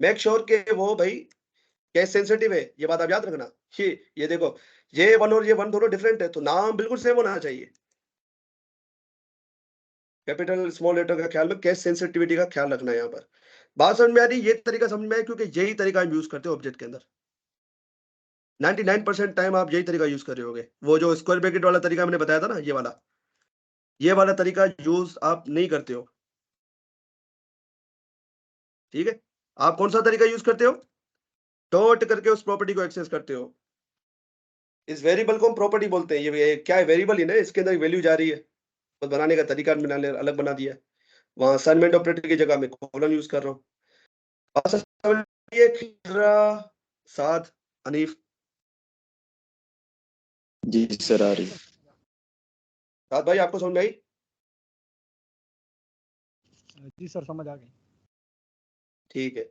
मेक श्योर के वो भाई केस सेंसिटिव है, ये बात आप याद रखना। ये देखो, ये 1 और ये 1 दोनों डिफरेंट है, तो नाम बिल्कुल सेम होना चाहिए। कैपिटल स्मॉल लेटर का ख्याल में, केस सेंसिटिविटी का ख्याल रखना है यहाँ पर। बात समझ में आ रही है? ये तरीका समझ में आया, क्योंकि यही तरीका हम यूज करते हैं ऑब्जेक्ट के अंदर। 99% टाइम आप यही तरीका यूज कर रहे होगे। वो जो स्क्वायर ब्रैकेट वाला तरीका मैंने बताया था ना, ये वाला तरीका यूज आप नहीं करते हो, ठीक है। आप कौन सा तरीका यूज करते हो, डॉट करके उस प्रॉपर्टी को एक्सेस करते हो। इस वेरिएबल को हम प्रॉपर्टी बोलते हैं। ये क्या है, वेरिएबल ही ना, इसके अंदर वैल्यू जा रही है, तो बनाने का तरीका मैंने अलग बना दिया है। वहां असाइनमेंट ऑपरेटर की जगह मैं कॉलन यूज कर रहा हूँ। बात समझ में आई है? खिजरा, साद, हनीफ, जी सर आ रही है। साद भाई आपको समझ में आई? जी सर समझ आ गई। ठीक है।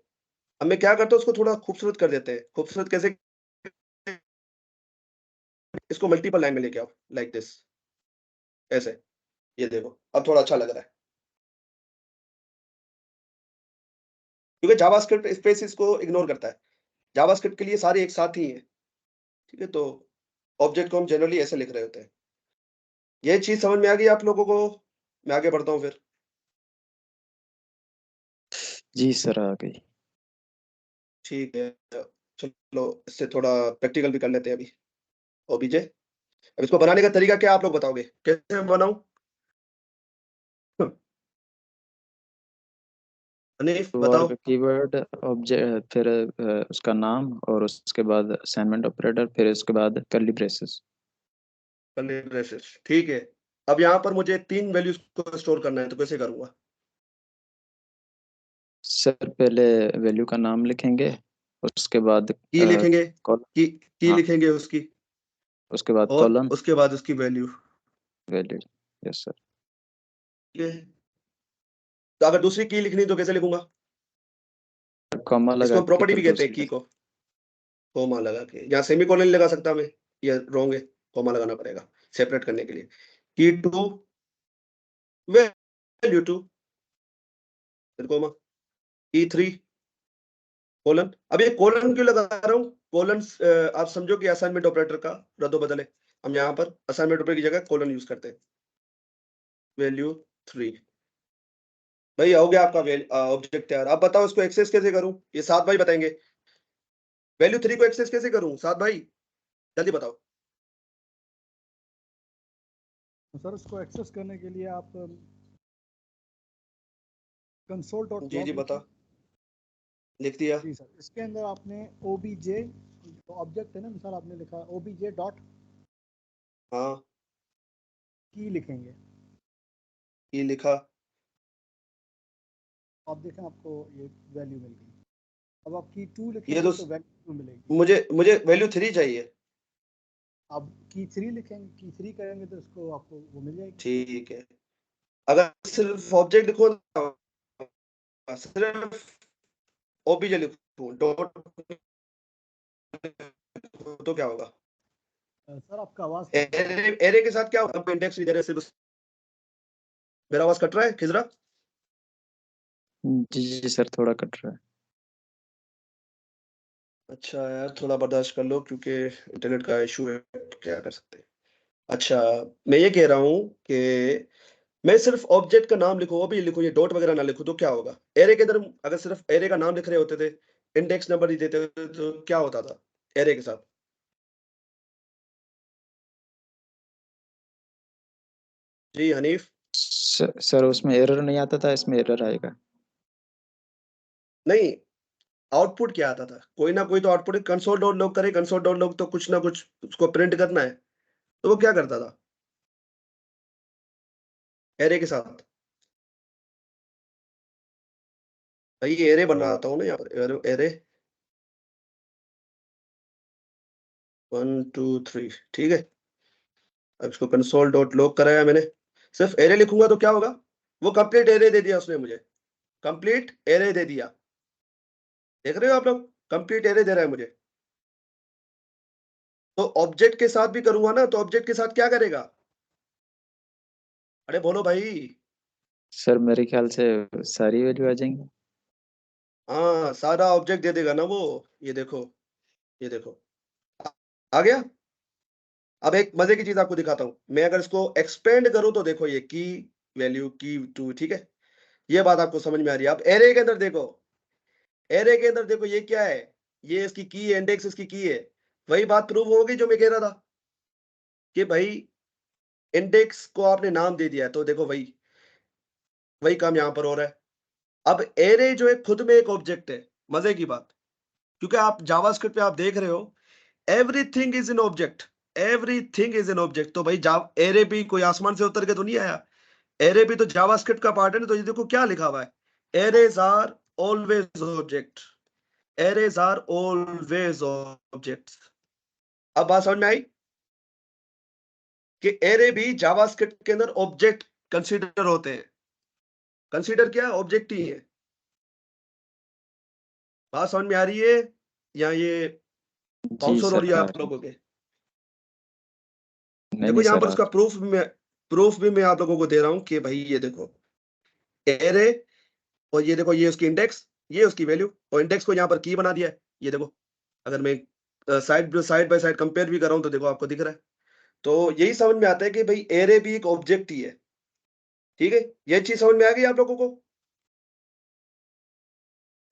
अब मैं क्या करता हूँ, उसको थोड़ा खूबसूरत कर देते हैं। खूबसूरत कैसे इसको मल्टीपल लाइन में लेके आओ लाइक दिस, ऐसे। ये देखो अब थोड़ा अच्छा लग रहा है, क्योंकि जावास्क्रिप्ट स्पेसिस को इग्नोर करता है। जावास्क्रिप्ट के लिए सारे एक साथ ही हैं, ठीक है। तो ऑब्जेक्ट को हम जनरली ऐसे लिख रहे होते हैं। ये चीज समझ में आ गई आप लोगों को? मैं आगे बढ़ता हूँ फिर। जी सर, आ गई। ठीक है, चलो इससे थोड़ा प्रैक्टिकल भी कर लेते हैं अभी। ओबीजे, अब इसको बनाने का तरीका क्या आप लोग बताओगे, कैसे बनाऊं? अनीफ बताओ। वर्क कीवर्ड, ऑब्जेक्ट, फिर उसका नाम, और उसके बाद असाइनमेंट ऑपरेटर, फिर उसके बाद कर्ली ब्रेसेस। कर्ली ब्रेसेस, ठीक है। अब यहाँ पर मुझे 3 वैल्यूज को स्टोर करना है, तो कैसे करूंगा? सर पहले वैल्यू का नाम लिखेंगे, उसके बाद की लिखेंगे, कॉल की हाँ, लिखेंगे उसकी, उसके बाद और कॉलम, उसके बाद उसकी वैल्यू। वैल्यू। Yes sir. ठीक है, तो अगर दूसरी की लिखनी तो कैसे लिखूंगा? कॉमा इसको लगा हम के प्रॉपर्टी फिर भी कहते हैं की दूसरी। को, कोमा लगा के। यहाँ सेमीकोलन नहीं लगा सकता मैं, ये रॉन्ग है, कोमा लगाना पड़ेगा सेपरेट करने के लिए। की टू, वैल्यू टू, फिर कोमा, की थ्री, कोलन। अब ये कोलन क्यों लगा रहा हूँ? कोलन आप समझो कि असाइनमेंट ऑपरेटर का रद्दो बदल है। हम यहाँ पर असाइनमेंट ऑपरेटर की जगह कोलन यूज करते हैं। वैल्यू 3, भाई हो गया आपका ऑब्जेक्ट तैयार। आप बताओ इसको एक्सेस कैसे करूं? ये सात भाई बताएंगे। वैल्यू 3 को एक्सेस कैसे करूं, सात भाई जल्दी बताओ। सर उसको एक्सेस करने के लिए आप कंसोल डॉट जी जी लॉग बता, लिखें। लिख दिया। जी सर, इसके अंदर आपने ओबीजे ऑब्जेक्ट है ना, मिसाल आपने लिखा ओबीजे डॉट हाँ, की लिखेंगे। ये लिखा। आप देखें आपको ये वैल्यू मिल गई। अब आप की 2 ये लिखेंगे तो तो वैल्यू मिलेगी। मुझे मुझे वैल्यू 3 चाहिए। आप की 3 लिखेंगे, की 3 करेंगे तो उसको आपको वो मिल जाएगी। ठीक है, अगर सिर्फ ऑब्जेक्ट लिखो ना, सिर्फ ओबीजे लिखूं डॉट तो क्या होगा? सर आपका आवाज कट रहा है। एरे, एरे के साथ क्या होगा? इंडेक्स नहीं दे रहे सिर्फ। मेरा आवाज कट रहा है खिजरा? जी जी सर, थोड़ा कट रहा है। अच्छा यार, थोड़ा बर्दाश्त कर लो, क्योंकि इंटरनेट का इशू है, क्या कर सकते हैं। अच्छा, मैं ये कह रहा हूँ कि मैं सिर्फ ऑब्जेक्ट का नाम लिखूं, वो भी लिखूं, ये डॉट वगैरह ना लिखूं, तो क्या होगा? एरे के अंदर अगर सिर्फ एरे का नाम लिख रहे होते थे, इंडेक्स नंबर ही देते थे, तो क्या होता था एरे के साथ? जी हनीफ। सर उसमें एरर नहीं आता था, इसमें एरर आएगा। नहीं, आउटपुट क्या आता था? कोई ना कोई तो आउटपुट, कंसोल डॉट लॉग करे, कंसोल डॉट लॉग तो कुछ ना कुछ उसको प्रिंट करना है, तो वो क्या करता था एरे के साथ? भाई ये एरे बनाता हूँ ना यहाँ पर, एरे 1 2 3, ठीक है। अब इसको कंसोल डॉट लॉग कराया मैंने, सिर्फ एरे लिखूंगा तो क्या होगा? वो कंप्लीट एरे दे दिया उसने मुझे, कंप्लीट एरे दे दिया। देख रहे हो आप लोग, कंप्लीट एरे दे रहा है मुझे। तो ऑब्जेक्ट के साथ भी करूंगा ना, तो ऑब्जेक्ट के साथ क्या करेगा? अरे बोलो भाई। सर मेरे ख्याल से सारी वैल्यू आ जाएंगी। हाँ, सारा ऑब्जेक्ट दे देगा ना वो। ये देखो, ये देखो, आ आ गया। अब एक मजे की चीज आपको दिखाता हूं, मैं अगर इसको एक्सपेंड करूं तो देखो, ये की वैल्यू की टू, ठीक है। ये बात आपको समझ में आ रही है? अब एरे के अंदर देखो, एरे के अंदर देखो, ये क्या है? ये इसकी की है, इंडेक्स इसकी की है। वही बात प्रूव हो गई जो मैं कह रहा था, कि भाई इंडेक्स को आपने नाम दे दिया है, तो देखो वही वही काम यहां पर हो रहा है। अब एरे जो है खुद में एक ऑब्जेक्ट है, मजे की बात, क्योंकि आप जावास्क्रिप्ट पे आप देख रहे हो, everything is an object, everything is an object. तो भाई जाव एरे भी कोई आसमान से उतर के तो नहीं आया, एरे भी तो जावास्क्रिप्ट का पार्ट है ना। तो ये देखो क्या लिखा हुआ है, arrays are always object, arrays are always objects. अब बात समझ में आई कि एरे भी जावास्क्रिप्ट के अंदर ऑब्जेक्ट कंसीडर होते हैं। कंसीडर क्या है? ऑब्जेक्ट ही है। बात समझ में आ रही है? या ये जी बाउंसर हो सर, रही है आ आप रही। लोगों के? नहीं देखो यहाँ सर, पर उसका प्रूफ भी मैं आप लोगों को दे रहा हूँ कि भाई ये देखो एरे, और ये देखो ये उसकी इंडेक्स, ये उसकी वैल्यू, और इंडेक्स को यहाँ पर की बना दिया है। ये देखो अगर मैं साइड बाय साइड कंपेयर भी कर रहा हूँ तो देखो आपको दिख रहा है। तो यही समझ में आता है कि भाई एरे भी एक ऑब्जेक्ट ही है। ठीक है, ये चीज समझ में आ गई आप लोगों को?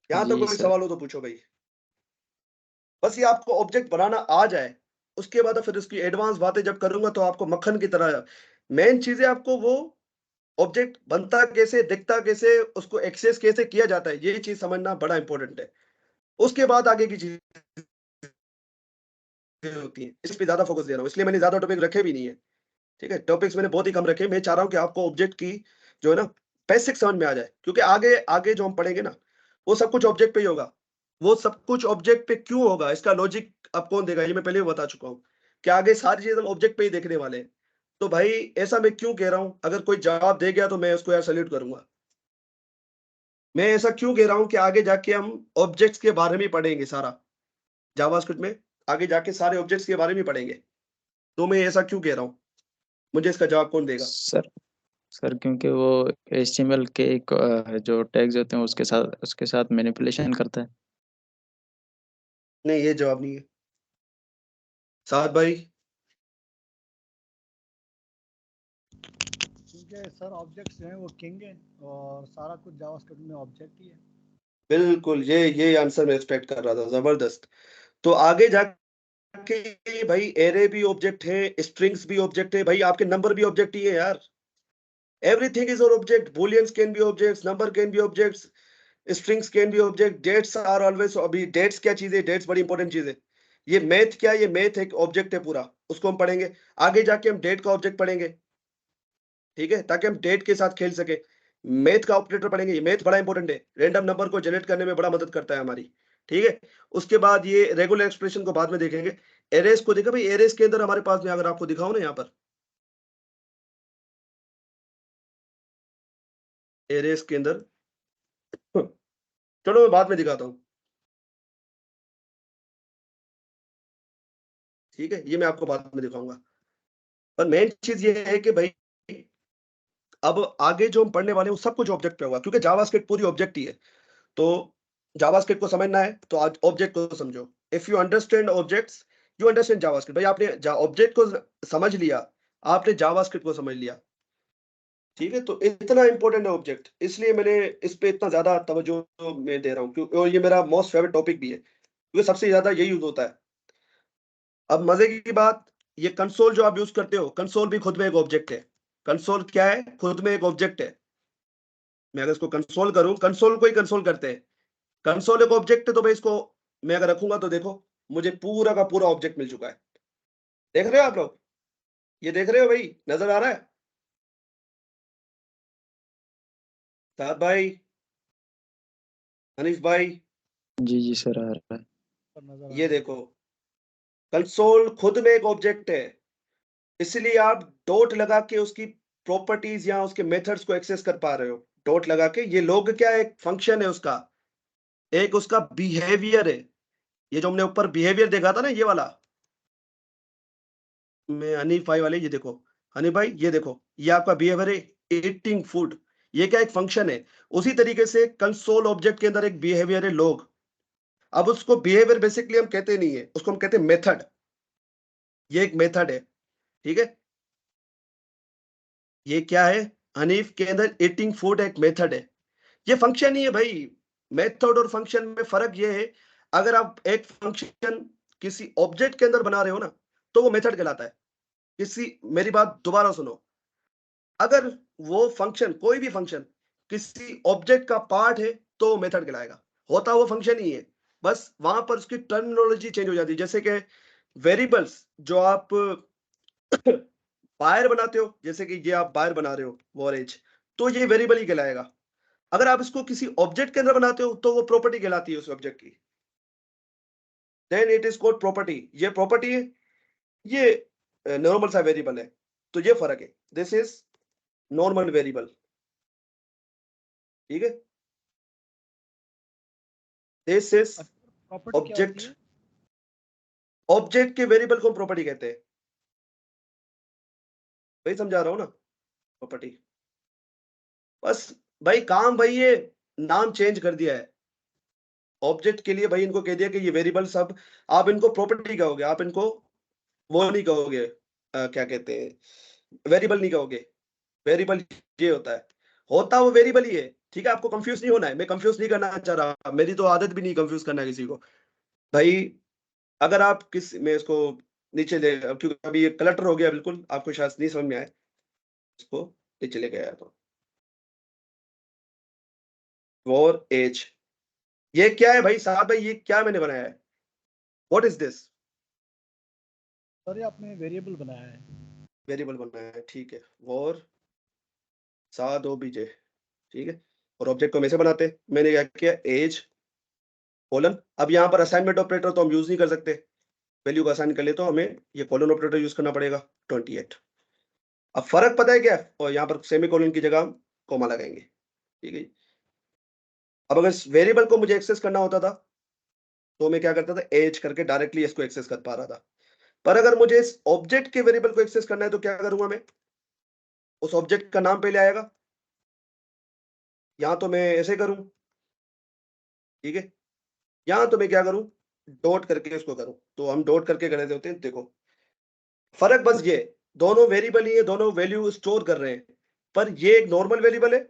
यहाँ तो जी कोई सर। सवाल हो तो पूछो भाई। बस ये आपको ऑब्जेक्ट बनाना आ जाए, उसके बाद फिर उसकी एडवांस बातें जब करूंगा तो आपको मक्खन की तरह मेन चीजें आपको वो ऑब्जेक्ट बनता कैसे, दिखता कैसे, उसको एक्सेस कैसे किया जाता है, ये चीज समझना बड़ा इंपॉर्टेंट है। उसके बाद आगे की चीजें होती है, इस पे ज्यादा फोकस दे रहा हूँ, इसलिए मैंने ज्यादा टॉपिक रखे भी नहीं है। ठीक है, टॉपिक्स मैंने बहुत ही कम रखे। मैं चाह रहा हूँ कि आपको ऑब्जेक्ट की जो है ना बेसिक समझ में आ जाए, क्योंकि आगे आगे जो हम पढ़ेंगे ना वो सब कुछ ऑब्जेक्ट पे ही होगा। वो सब कुछ ऑब्जेक्ट पे क्यों होगा, इसका लॉजिक अब कौन देगा, ये मैं पहले भी बता चुका हूँ कि आगे सारी चीजें हम ऑब्जेक्ट पे ही देखने वाले हैं। तो भाई ऐसा मैं क्यों कह रहा हूँ, अगर कोई जवाब दे गया तो मैं उसको यार सैल्यूट करूंगा। मैं ऐसा क्यों कह रहा हूँ कि आगे जाके हम ऑब्जेक्ट्स के बारे में पढ़ेंगे सारा, जावास्क्रिप्ट में आगे जाके सारे ऑब्जेक्ट्स के बारे में पढ़ेंगे। तो मैं ऐसा क्यों कह रहा हूँ, मुझे इसका जवाब कौन देगा? सर सर क्योंकि वो HTML के एक जो टैग्स होते हैं उसके साथ मैनिपुलेशन करता है। नहीं, ये जवाब नहीं है। साथ भाई? क्योंकि सर ऑब्जेक्ट्स जो हैं वो किंग है और सारा कुछ जावास्क्रिप्ट में ऑब्जेक्ट ही है। बिल्कुल, ये आंसर मैं एक्सपेक्ट कर रहा था, जबरदस्त। तो आगे जाके भाई एरे भी ऑब्जेक्ट है, स्ट्रिंग्स भी ऑब्जेक्ट है, भाई आपके नंबर भी ऑब्जेक्ट ही है यार। Everything is an object, booleans can be objects, number can be objects, strings can be object, dates are always. अभी डेट्स क्या चीज है, डेट्स बड़ी इंपॉर्टेंट चीज है। ये मैथ क्या है, ये मैथ एक ऑब्जेक्ट है पूरा, उसको हम पढ़ेंगे। आगे जाके हम डेट का ऑब्जेक्ट पढ़ेंगे, ठीक है, ताकि हम डेट के साथ खेल सके। मैथ का ऑपरेटर पढ़ेंगे, ये मैथ बड़ा इंपॉर्टेंट है, रैंडम नंबर को जनरेट करने में बड़ा मदद करता है हमारी। ठीक है, उसके बाद ये रेगुलर एक्सप्रेशन को बाद में देखेंगे। एरेस को देखो भाई, एरेस के अंदर हमारे पास में अगर आपको दिखाऊं ना यहाँ पर, एरेस के अंदर, चलो मैं बाद में दिखाता हूँ। ठीक है, ये मैं आपको बाद में दिखाऊंगा। पर मेन चीज ये है कि भाई अब आगे जो हम पढ़ने वाले हैं वो सब कुछ ऑब्जेक्ट पे होगा, क्योंकि जावास्क्रिप्ट पूरी ऑब्जेक्ट ही है। तो जावास्क्रिप्ट को समझना है तो आज ऑब्जेक्ट को समझो। If you understand objects, you understand JavaScript. भाई आपने ऑब्जेक्ट को समझ लिया, आपने जावास्क्रिप्ट को समझ लिया। ठीक है, तो इतना इंपॉर्टेंट है ऑब्जेक्ट, इसलिए मैंने इस पे इतना ज्यादा तवज्जो मैं दे रहा हूँ, क्योंकि और ये मेरा मोस्ट फेवरेट टॉपिक भी है, क्योंकि सबसे ज्यादा यही यूज होता है। अब मजे की बात, ये कंसोल जो आप यूज करते हो, कंसोल भी खुद में एक ऑब्जेक्ट है। कंसोल क्या है, खुद में एक ऑब्जेक्ट है। मैं अगर इसको कंसोल करूं, कंसोल को ही कंसोल करते हैं, कंसोल एक ऑब्जेक्ट है। तो भाई इसको मैं अगर रखूंगा तो देखो मुझे पूरा का पूरा ऑब्जेक्ट मिल चुका है। देख रहे हो आप लोग, ये देख रहे हो भाई, नजर आ रहा है? साहब भाई, हनीफ भाई, जी जी सर, आ रहा है। पर नजर आ ये रहा है। देखो कंसोल खुद में एक ऑब्जेक्ट है, इसलिए आप डॉट लगा के उसकी प्रॉपर्टीज या उसके मेथड्स को एक्सेस कर पा रहे हो। डॉट लगा के, ये लोग क्या एक फंक्शन है उसका, एक उसका बिहेवियर है। ये जो हमने ऊपर बिहेवियर देखा था ना, ये वाला, मैं हनीफ भाई वाले, ये देखो हनीफ भाई, ये देखो ये आपका बिहेवियर है, ईटिंग फूड। ये क्या एक फंक्शन है। उसी तरीके से कंसोल ऑब्जेक्ट के अंदर एक बिहेवियर है लोग। अब उसको बिहेवियर बेसिकली हम कहते नहीं है, उसको हम कहते हैं मेथड। ये एक मेथड है, ठीक है। ये क्या है, हनीफ के अंदर ईटिंग फूड एक मेथड है। ये फंक्शन ही है भाई। मेथड और फंक्शन में फर्क ये है, अगर आप एक फंक्शन किसी ऑब्जेक्ट के अंदर बना रहे हो ना तो वो मेथड कहलाता है। किसी, मेरी बात दोबारा सुनो, अगर वो फंक्शन, कोई भी फंक्शन किसी ऑब्जेक्ट का पार्ट है तो वो मेथड कहलाएगा। होता वो फंक्शन ही है, बस वहां पर उसकी टर्मिनोलॉजी चेंज हो जाती है। जैसे कि वेरिएबल्स जो आप बायर बनाते हो, जैसे कि ये आप बायर बना रहे हो वॉरेज, तो ये वेरिएबल ही कहलाएगा। अगर आप इसको किसी ऑब्जेक्ट के अंदर बनाते हो तो वो प्रॉपर्टी कहलाती है उस ऑब्जेक्ट की। Then it is called property. ये प्रॉपर्टी है, ये नॉर्मल सा वेरिएबल है। तो ये फर्क है, दिस इज नॉर्मल वेरिएबल, ठीक है। दिस इज प्रॉपर्टी क्या होती ऑब्जेक्ट। है? ऑब्जेक्ट के वेरिएबल को प्रॉपर्टी कहते हैं। वही समझा रहा हूँ ना प्रॉपर्टी। बस भाई काम भाई ये नाम चेंज कर दिया है ऑब्जेक्ट के लिए भाई, इनको कह दिया कि ये वेरिएबल सब, आप इनको प्रॉपर्टी कहोगे, आप इनको वो नहीं कहोगे, क्या कहते हैं, वेरिएबल नहीं कहोगे। वेरिएबल ये होता वो वेरिएबल ही है, ठीक है। आपको कंफ्यूज नहीं होना है, मैं कंफ्यूज नहीं करना चाह रहा, मेरी तो आदत भी नहीं कंफ्यूज करना किसी को भाई। अगर आप किस, मैं इसको नीचे ले, क्योंकि अभी ये क्लटर हो गया बिल्कुल, आपको शायद नहीं समझ में आए, इसको नीचे लेके आया तो वॉर एज, ये क्या है भाई साहब, भाई ये क्या मैंने बनाया है, व्हाट इज दिस। सर ये आपने वेरिएबल बनाया है। वेरिएबल बनाया है, ठीक है, वॉर साद ओबीजे, ठीक है। और ऑब्जेक्ट को हम ऐसे बनाते हैं, मैंने क्या किया, एज कोलन। अब यहाँ पर असाइनमेंट ऑपरेटर तो हम यूज नहीं कर सकते, वैल्यू को असाइन कर ले तो हमें ये कोलन ऑपरेटर यूज करना पड़ेगा 28। अब फर्क पता है क्या है, और यहाँ पर सेमी कोलन की जगह हम कोमा लगाएंगे, ठीक है। अब अगर इस वेरिएबल को मुझे एक्सेस करना होता था तो मैं क्या करता था, एज करके डायरेक्टली इसको एक्सेस कर पा रहा था। पर अगर मुझे इस ऑब्जेक्ट के वेरिएबल को एक्सेस करना है तो क्या करूंगा मैं, उस ऑब्जेक्ट का नाम पहले आएगा, यहां तो मैं ऐसे करूं, ठीक है, यहां तो मैं क्या करूं, डॉट करके इसको करूं, तो हम डॉट करके कर रहे होते हैं। देखो फर्क बस ये, दोनों वेरिएबल ही है, दोनों वैल्यू स्टोर कर रहे हैं, पर ये एक नॉर्मल वेरिएबल है,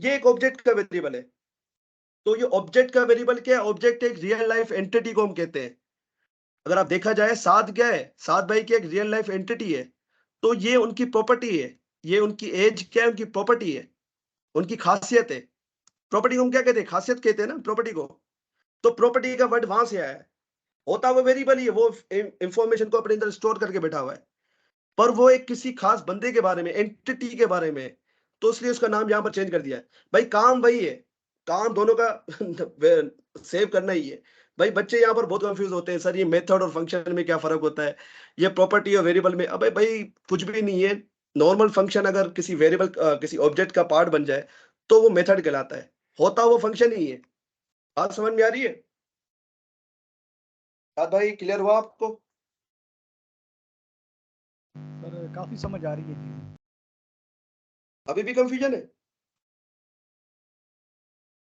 ये एक ऑब्जेक्ट का वेरिएबल है। तो ये ऑब्जेक्ट का वेरिएबल क्या है, ऑब्जेक्ट एक रियल लाइफ एंटिटी को हम कहते हैं। अगर आप देखा जाए सात क्या है, सात भाई की एक रियल लाइफ एंटिटी है, तो ये उनकी प्रॉपर्टी है, ये उनकी एज क्या है, उनकी प्रॉपर्टी है, उनकी खासियत है। प्रॉपर्टी को हम क्या कहते हैं, खासियत कहते हैं ना प्रॉपर्टी को। तो प्रॉपर्टी का वर्ड वहां से आया है, होता वो वेरिएबल ही है, वो इंफॉर्मेशन को अपने अंदर स्टोर करके बैठा हुआ है, पर वो एक किसी खास बंदे के बारे में, एंटिटी के बारे में है, तो इसलिए उसका नाम यहां पर चेंज कर दिया है। भाई काम वही है, काम दोनों का सेव करना ही है। भाई बच्चे यहाँ पर बहुत कंफ्यूज होते हैं, सर ये मेथड और फंक्शन में क्या फर्क होता है, ये प्रॉपर्टी और वेरिएबल में। अबे भाई कुछ भी नहीं है, नॉर्मल फंक्शन अगर किसी वेरिएबल किसी ऑब्जेक्ट का पार्ट बन जाए तो वो मेथड कहलाता है, होता वो फंक्शन ही है। बात समझ में आ रही है बात भाई, क्लियर हुआ आपको। सर काफी समझ आ रही है चीजें। अभी भी कंफ्यूजन है।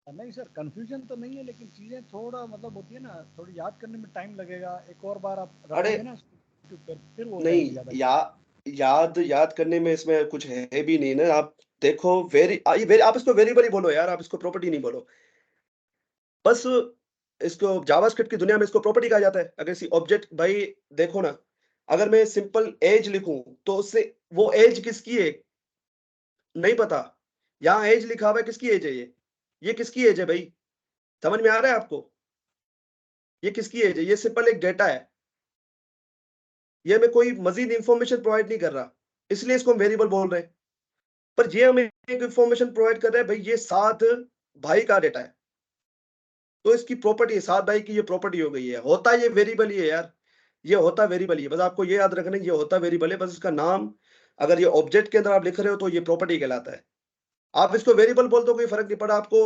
नहीं सर कंफ्यूजन तो नहीं है, लेकिन चीजें थोड़ा मतलब होती है ना, थोड़ी याद करने में टाइम लगेगा, एक और बार आप अरे रखोगे ना इसको, फिर वो हो नहीं, जाएगी ज्यादा। याद याद करने में इसमें कुछ है भी नहीं ना। आप देखो आप इसको वेरिएबल ही बोलो यार, आप इसको प्रॉपर्टी नहीं बोलो बस। इसको जावास्क्रिप्ट की दुनिया में इसको प्रॉपर्टी कहा जाता है। अगर इसी ऑब्जेक्ट भाई देखो ना, अगर मैं सिंपल एज लिखूं तो उससे वो एज किसकी है नहीं पता, यहाँ एज लिखा हुआ है, किसकी एज है ये किसकी एज है भाई, समझ में आ रहा है आपको, ये किसकी एज है, ये सिंपल एक डेटा है, ये हमें कोई मजीद इंफॉर्मेशन प्रोवाइड नहीं कर रहा, इसलिए इसको हम वेरिएबल बोल रहे हैं। पर ये हमें एक इंफॉर्मेशन प्रोवाइड कर रहा है भाई, ये सात भाई का डेटा है, तो इसकी प्रॉपर्टी है, सात भाई की ये प्रॉपर्टी हो गई है, होता ये वेरिएबल ही है यार, ये होता वेरिएबल ही है, बस आपको ये याद रखना है, ये होता वेरिएबल है, बस इसका नाम अगर ये ऑब्जेक्ट के अंदर आप लिख रहे हो तो ये प्रॉपर्टी कहलाता है। आप इसको वेरिएबल बोल दो कोई फर्क नहीं पड़ा आपको,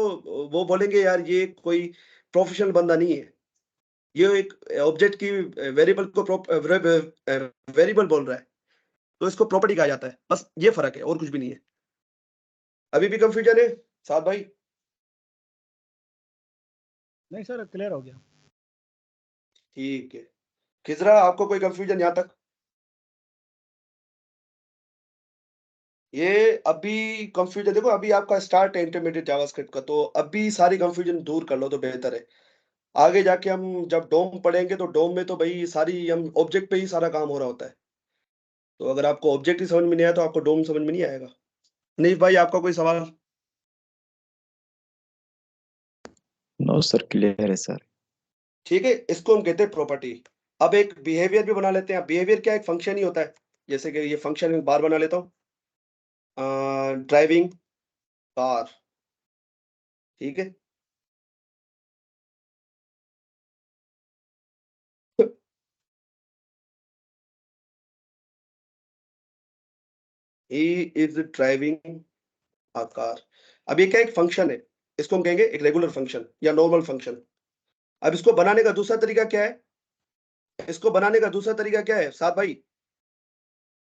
वो बोलेंगे यार ये कोई प्रोफेशनल बंदा नहीं है, ये एक ऑब्जेक्ट की वेरिएबल को वेरिएबल बोल रहा है, तो इसको प्रॉपर्टी कहा जाता है, बस ये फर्क है और कुछ भी नहीं है। अभी भी कंफ्यूजन है साथ भाई। नहीं सर क्लियर हो गया। ठीक है, खिजरा आपको कोई कंफ्यूजन यहाँ तक। ये अभी कंफ्यूजन देखो, अभी आपका स्टार्ट है इंटरमीडिएट जावास्क्रिप्ट का, तो अभी सारी कंफ्यूजन दूर कर लो तो बेहतर है। आगे जाके हम जब डोम पढ़ेंगे तो डोम में तो भाई सारी हम ऑब्जेक्ट पे ही सारा काम हो रहा होता है, तो अगर आपको ऑब्जेक्ट ही समझ में नहीं आया तो आपको डोम समझ में नहीं आएगा। नहीं भाई आपका कोई सवाल। नो सर, क्लियर है सर। ठीक है, इसको हम कहते हैं प्रॉपर्टी। अब एक बिहेवियर भी बना लेते हैं। बिहेवियर क्या, एक फंक्शन ही होता है, जैसे कि ये फंक्शन में बार बना लेता हूँ, ड्राइविंग कार, ठीक है। He is driving a car. अब ये क्या, एक फंक्शन है, इसको हम कहेंगे एक रेगुलर फंक्शन या नॉर्मल फंक्शन। अब इसको बनाने का दूसरा तरीका क्या है, इसको बनाने का दूसरा तरीका क्या है साथ भाई,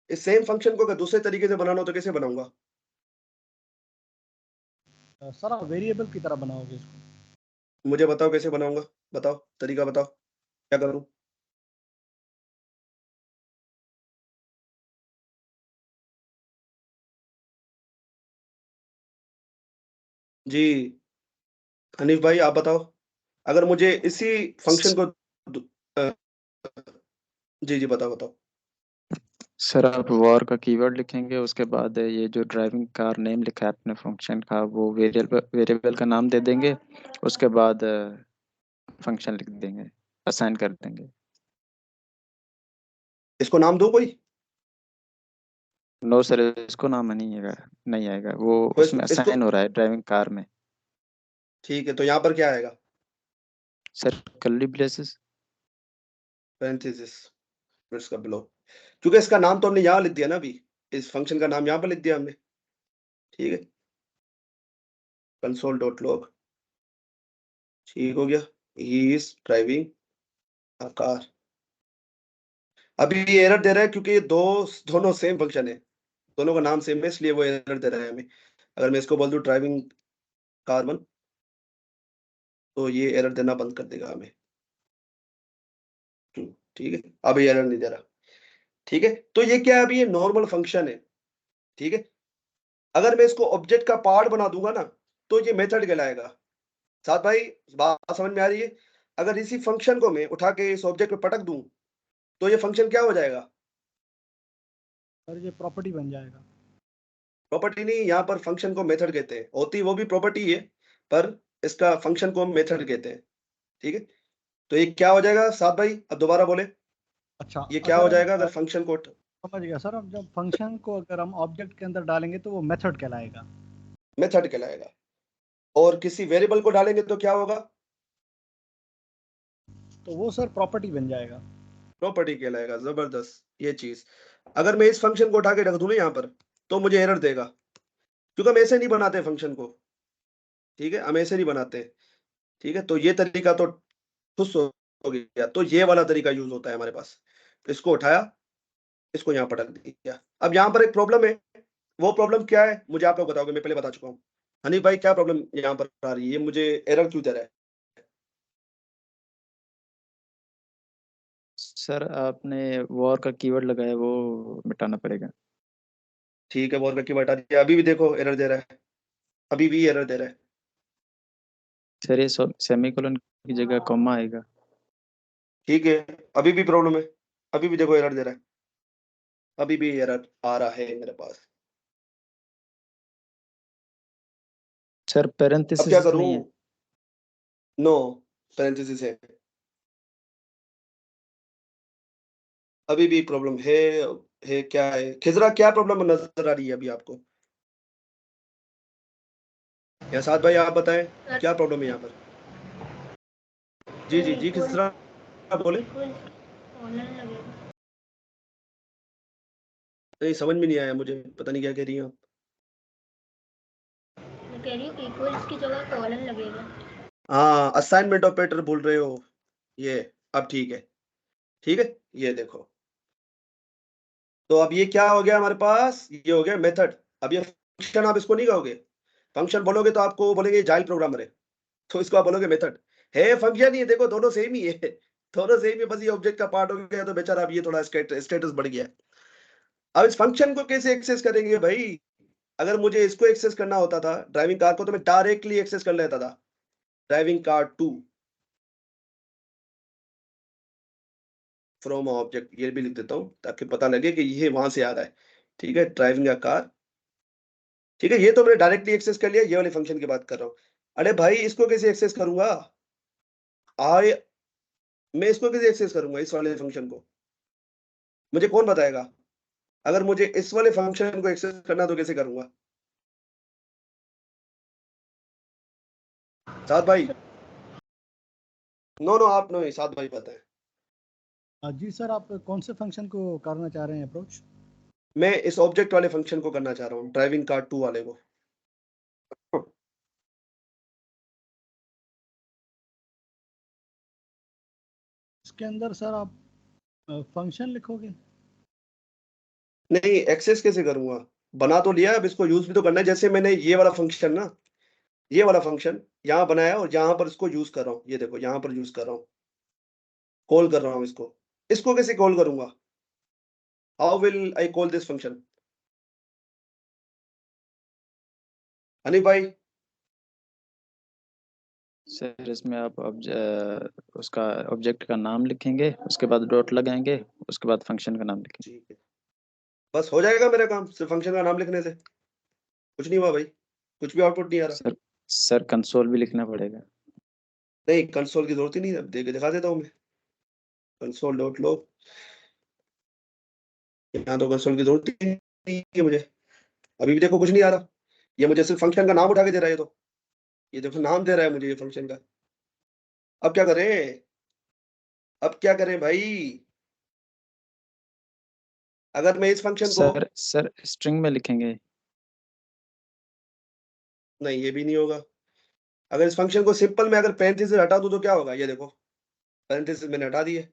इस सेम फंक्शन को अगर दूसरे तरीके से बनाना हो तो कैसे बनाऊंगा? सर आप वेरिएबल की तरह बनाओगे इसको। मुझे बताओ कैसे बनाऊंगा, बताओ तरीका बताओ, क्या करूं? जी हनीफ भाई आप बताओ, अगर मुझे इसी फंक्शन को अ, जी जी बताओ बताओ। सर आप वॉर का कीवर्ड लिखेंगे, उसके बाद ये जो ड्राइविंग कार नेम लिखा है अपने फंक्शन का वो वेरिएबल का नाम दे देंगे, उसके बाद फंक्शन लिख देंगे, असाइन कर देंगे। इसको नाम दो कोई? नो सर, इसको नाम नहीं आएगा, नहीं आएगा वो, तो उसमें इसको असाइन हो रहा है ड्राइविंग कार में। ठीक है, तो यहाँ पर क्या आएगा? Sir curly braces. पैरेंथेसिस इसका बिलो, क्योंकि इसका नाम तो हमने यहाँ लिख दिया ना अभी, इस फंक्शन का नाम यहाँ पर लिख दिया हमने। ठीक है, कंसोल डॉट लॉग, ठीक हो गया, he is driving a car. अभी ये एरर दे रहा है क्योंकि ये दोनों सेम फंक्शन है, दोनों का नाम सेम है, इसलिए वो एरर दे रहा है हमें। अगर मैं इसको बोल दूं ड्राइविंग कार 1 तो ये एरर देना बंद कर देगा हमें। ठीक है, अब ये एरर नहीं दे रहा। ठीक है, तो ये क्या है, अभी ये नॉर्मल फंक्शन है। ठीक है, अगर मैं इसको ऑब्जेक्ट का पार्ट बना दूंगा ना तो ये मेथड कहलाएगा। साथ भाई बात समझ में आ रही है? अगर इसी फंक्शन को मैं उठा के इस ऑब्जेक्ट पे पटक दूं तो ये फंक्शन क्या हो जाएगा? सर ये प्रॉपर्टी बन जाएगा। प्रॉपर्टी नहीं, यहाँ पर फंक्शन को मेथड कहते हैं, होती वो भी प्रॉपर्टी है पर इसका फंक्शन को हम मेथड कहते हैं। ठीक है, तो ये क्या हो जाएगा साथ भाई, अब दोबारा बोले, अच्छा, ये क्या अगर हो हम जाएगा अगर फंक्शन को समझ गया सर, अब जब फंक्शन को अगर हम ऑब्जेक्ट के अंदर डालेंगे तो वो मेथड कहलाएगा। मेथड कहलाएगा, और किसी वेरिएबल को डालेंगे तो क्या होगा? तो वो सर प्रॉपर्टी बन जाएगा। प्रॉपर्टी कहलाएगा। जबरदस्त, ये चीज अगर मैं इस फंक्शन को उठा के रख दूं ना यहाँ पर तो मुझे एरर देगा, क्योंकि हम ऐसे नहीं बनाते फंक्शन को। ठीक है, हम ऐसे नहीं बनाते। ठीक है, तो ये तरीका तो खुश हो गया, तो ये वाला तरीका यूज होता है हमारे पास। इसको उठाया, इसको यहाँ पटक दिया। अब यहाँ पर एक प्रॉब्लम है, वो प्रॉब्लम क्या है मुझे आप लोग बताओगे, मैं पहले बता चुका हूँ। हनीफ भाई क्या प्रॉब्लम यहाँ पर आ रही है, ये मुझे एरर क्यों दे रहा है? सर आपने वॉर का कीवर्ड लगाया वो मिटाना पड़ेगा। ठीक है, बोल की बता दिया, अभी भी देखो एरर दे रहा है, अभी भी एरर दे रहा है। सर ये सेमीकोलन की जगह कॉमा आएगा। ठीक है, अभी भी प्रॉब्लम है, अभी भी देखो एरर दे रहा है, अभी भी एरर आ रहा है मेरे पास। सर अब क्या पैरेंथेसिस करूं? नहीं है। नो, पैरेंथेसिस है, अभी भी प्रॉब्लम है क्या है खिजरा, क्या प्रॉब्लम नजर आ रही है अभी आपको? या साथ भाई आप बताएं क्या प्रॉब्लम है यहाँ पर? जी जी जी इक्वल खिजरा बोले। इक्वल ऑनलाइन लगेगा। नहीं समझ में नहीं आया मुझे, पता नहीं क्या कह रही हैं आप। मैं कह रही हूँ इक्वल्स की जगह कॉलन लगेगा। हाँ, असाइनमेंट ऑपरेटर भूल रहे हो ये, अब ठीक है। ठीक है, ये देखो, तो अब ये क्या हो गया हमारे पास, ये हो गया मेथड। अब ये फंक्शन आप इसको नहीं कहोगे, फंक्शन बोलोगे तो आपको बोलेंगे जाइल प्रोग्रामर है, तो इसको आप बोलोगे मेथड। है फंक्शन ही है, देखो दोनों सेम ही है, दोनों सेम ही, बस ये ऑब्जेक्ट का पार्ट हो गया तो बेचारा अब ये थोड़ा स्टेटस बढ़ गया। अब इस फंक्शन को कैसे एक्सेस करेंगे भाई? अगर मुझे इसको एक्सेस करना होता था ड्राइविंग कार को तो मैं डायरेक्टली एक्सेस कर लेता था, ड्राइविंग कार 2 फ्रॉम ऑब्जेक्ट, ये भी लिख देता हूँ ताकि पता लगे कि ये वहां से आ रहा है। ठीक है, ड्राइविंग कार। ठीक है, ये तो मैंने डायरेक्टली एक्सेस कर लिया, ये वाले फंक्शन की बात कर रहा हूँ। अरे भाई इसको कैसे एक्सेस करूंगा? आय मैं इसको कैसे एक्सेस करूंगा इस वाले फंक्शन को? मुझे कौन बताएगा? अगर मुझे इस वाले फंक्शन को एक्सेस करना तो कैसे करूंगा? साथ भाई, नो नो आप नो, साथ भाई बताएं। जी सर, आप कौन से फंक्शन को करना चाह रहे हैं अप्रोच? मैं इस ऑब्जेक्ट वाले फंक्शन को करना चाह रहा हूँ, ड्राइविंग कार 2 वाले को। इसके अंदर सर आप फंक्शन लिखोगे। नहीं, एक्सेस कैसे करूंगा? बना तो लिया, अब इसको यूज भी तो करना है। जैसे मैंने ये वाला फंक्शन ना, ये वाला फंक्शन यहाँ बनाया और यहाँ पर इसको यूज कर रहा हूँ, ये देखो यहाँ पर यूज कर रहा हूँ, कॉल कर रहा हूँ इसको। इसको कैसे कॉल करूंगा? How will I call this function? Honey भाई। सर इसमें आप उसका ऑब्जेक्ट का नाम लिखेंगे, उसके बाद डॉट लगाएंगे, उसके बाद फंक्शन का नाम लिखेंगे। ठीक है, बस हो जाएगा मेरा काम सिर्फ फंक्शन का नाम लिखने से? कुछ नहीं हुआ भाई, कुछ भी आउटपुट नहीं आ रहा। सर कंसोल भी लिखना पड़ेगा। नहीं, कंसोल की जरूरत ही नहीं है, अब देख दिखा देता हूँ मैं। कंसोल डॉट लो, यहाँ तो कंसोल की जरूरत ही नहीं है मुझे। अभी भी देखो कुछ नहीं आ रहा, ये मुझे सिर्फ फंक्शन का नाम उठा के दे रहा है। ये देखो नाम दे रहा है मुझे ये फंक्शन का। अब क्या करें, अब क्या करें भाई? अगर मैं इस फंक्शन को, सर स्ट्रिंग में लिखेंगे। नहीं ये भी नहीं होगा। अगर इस फंक्शन को सिंपल में अगर पैरेंथेसिस हटा दूं तो क्या होगा? ये देखो पैरेंथेसिस मैंने हटा दिए,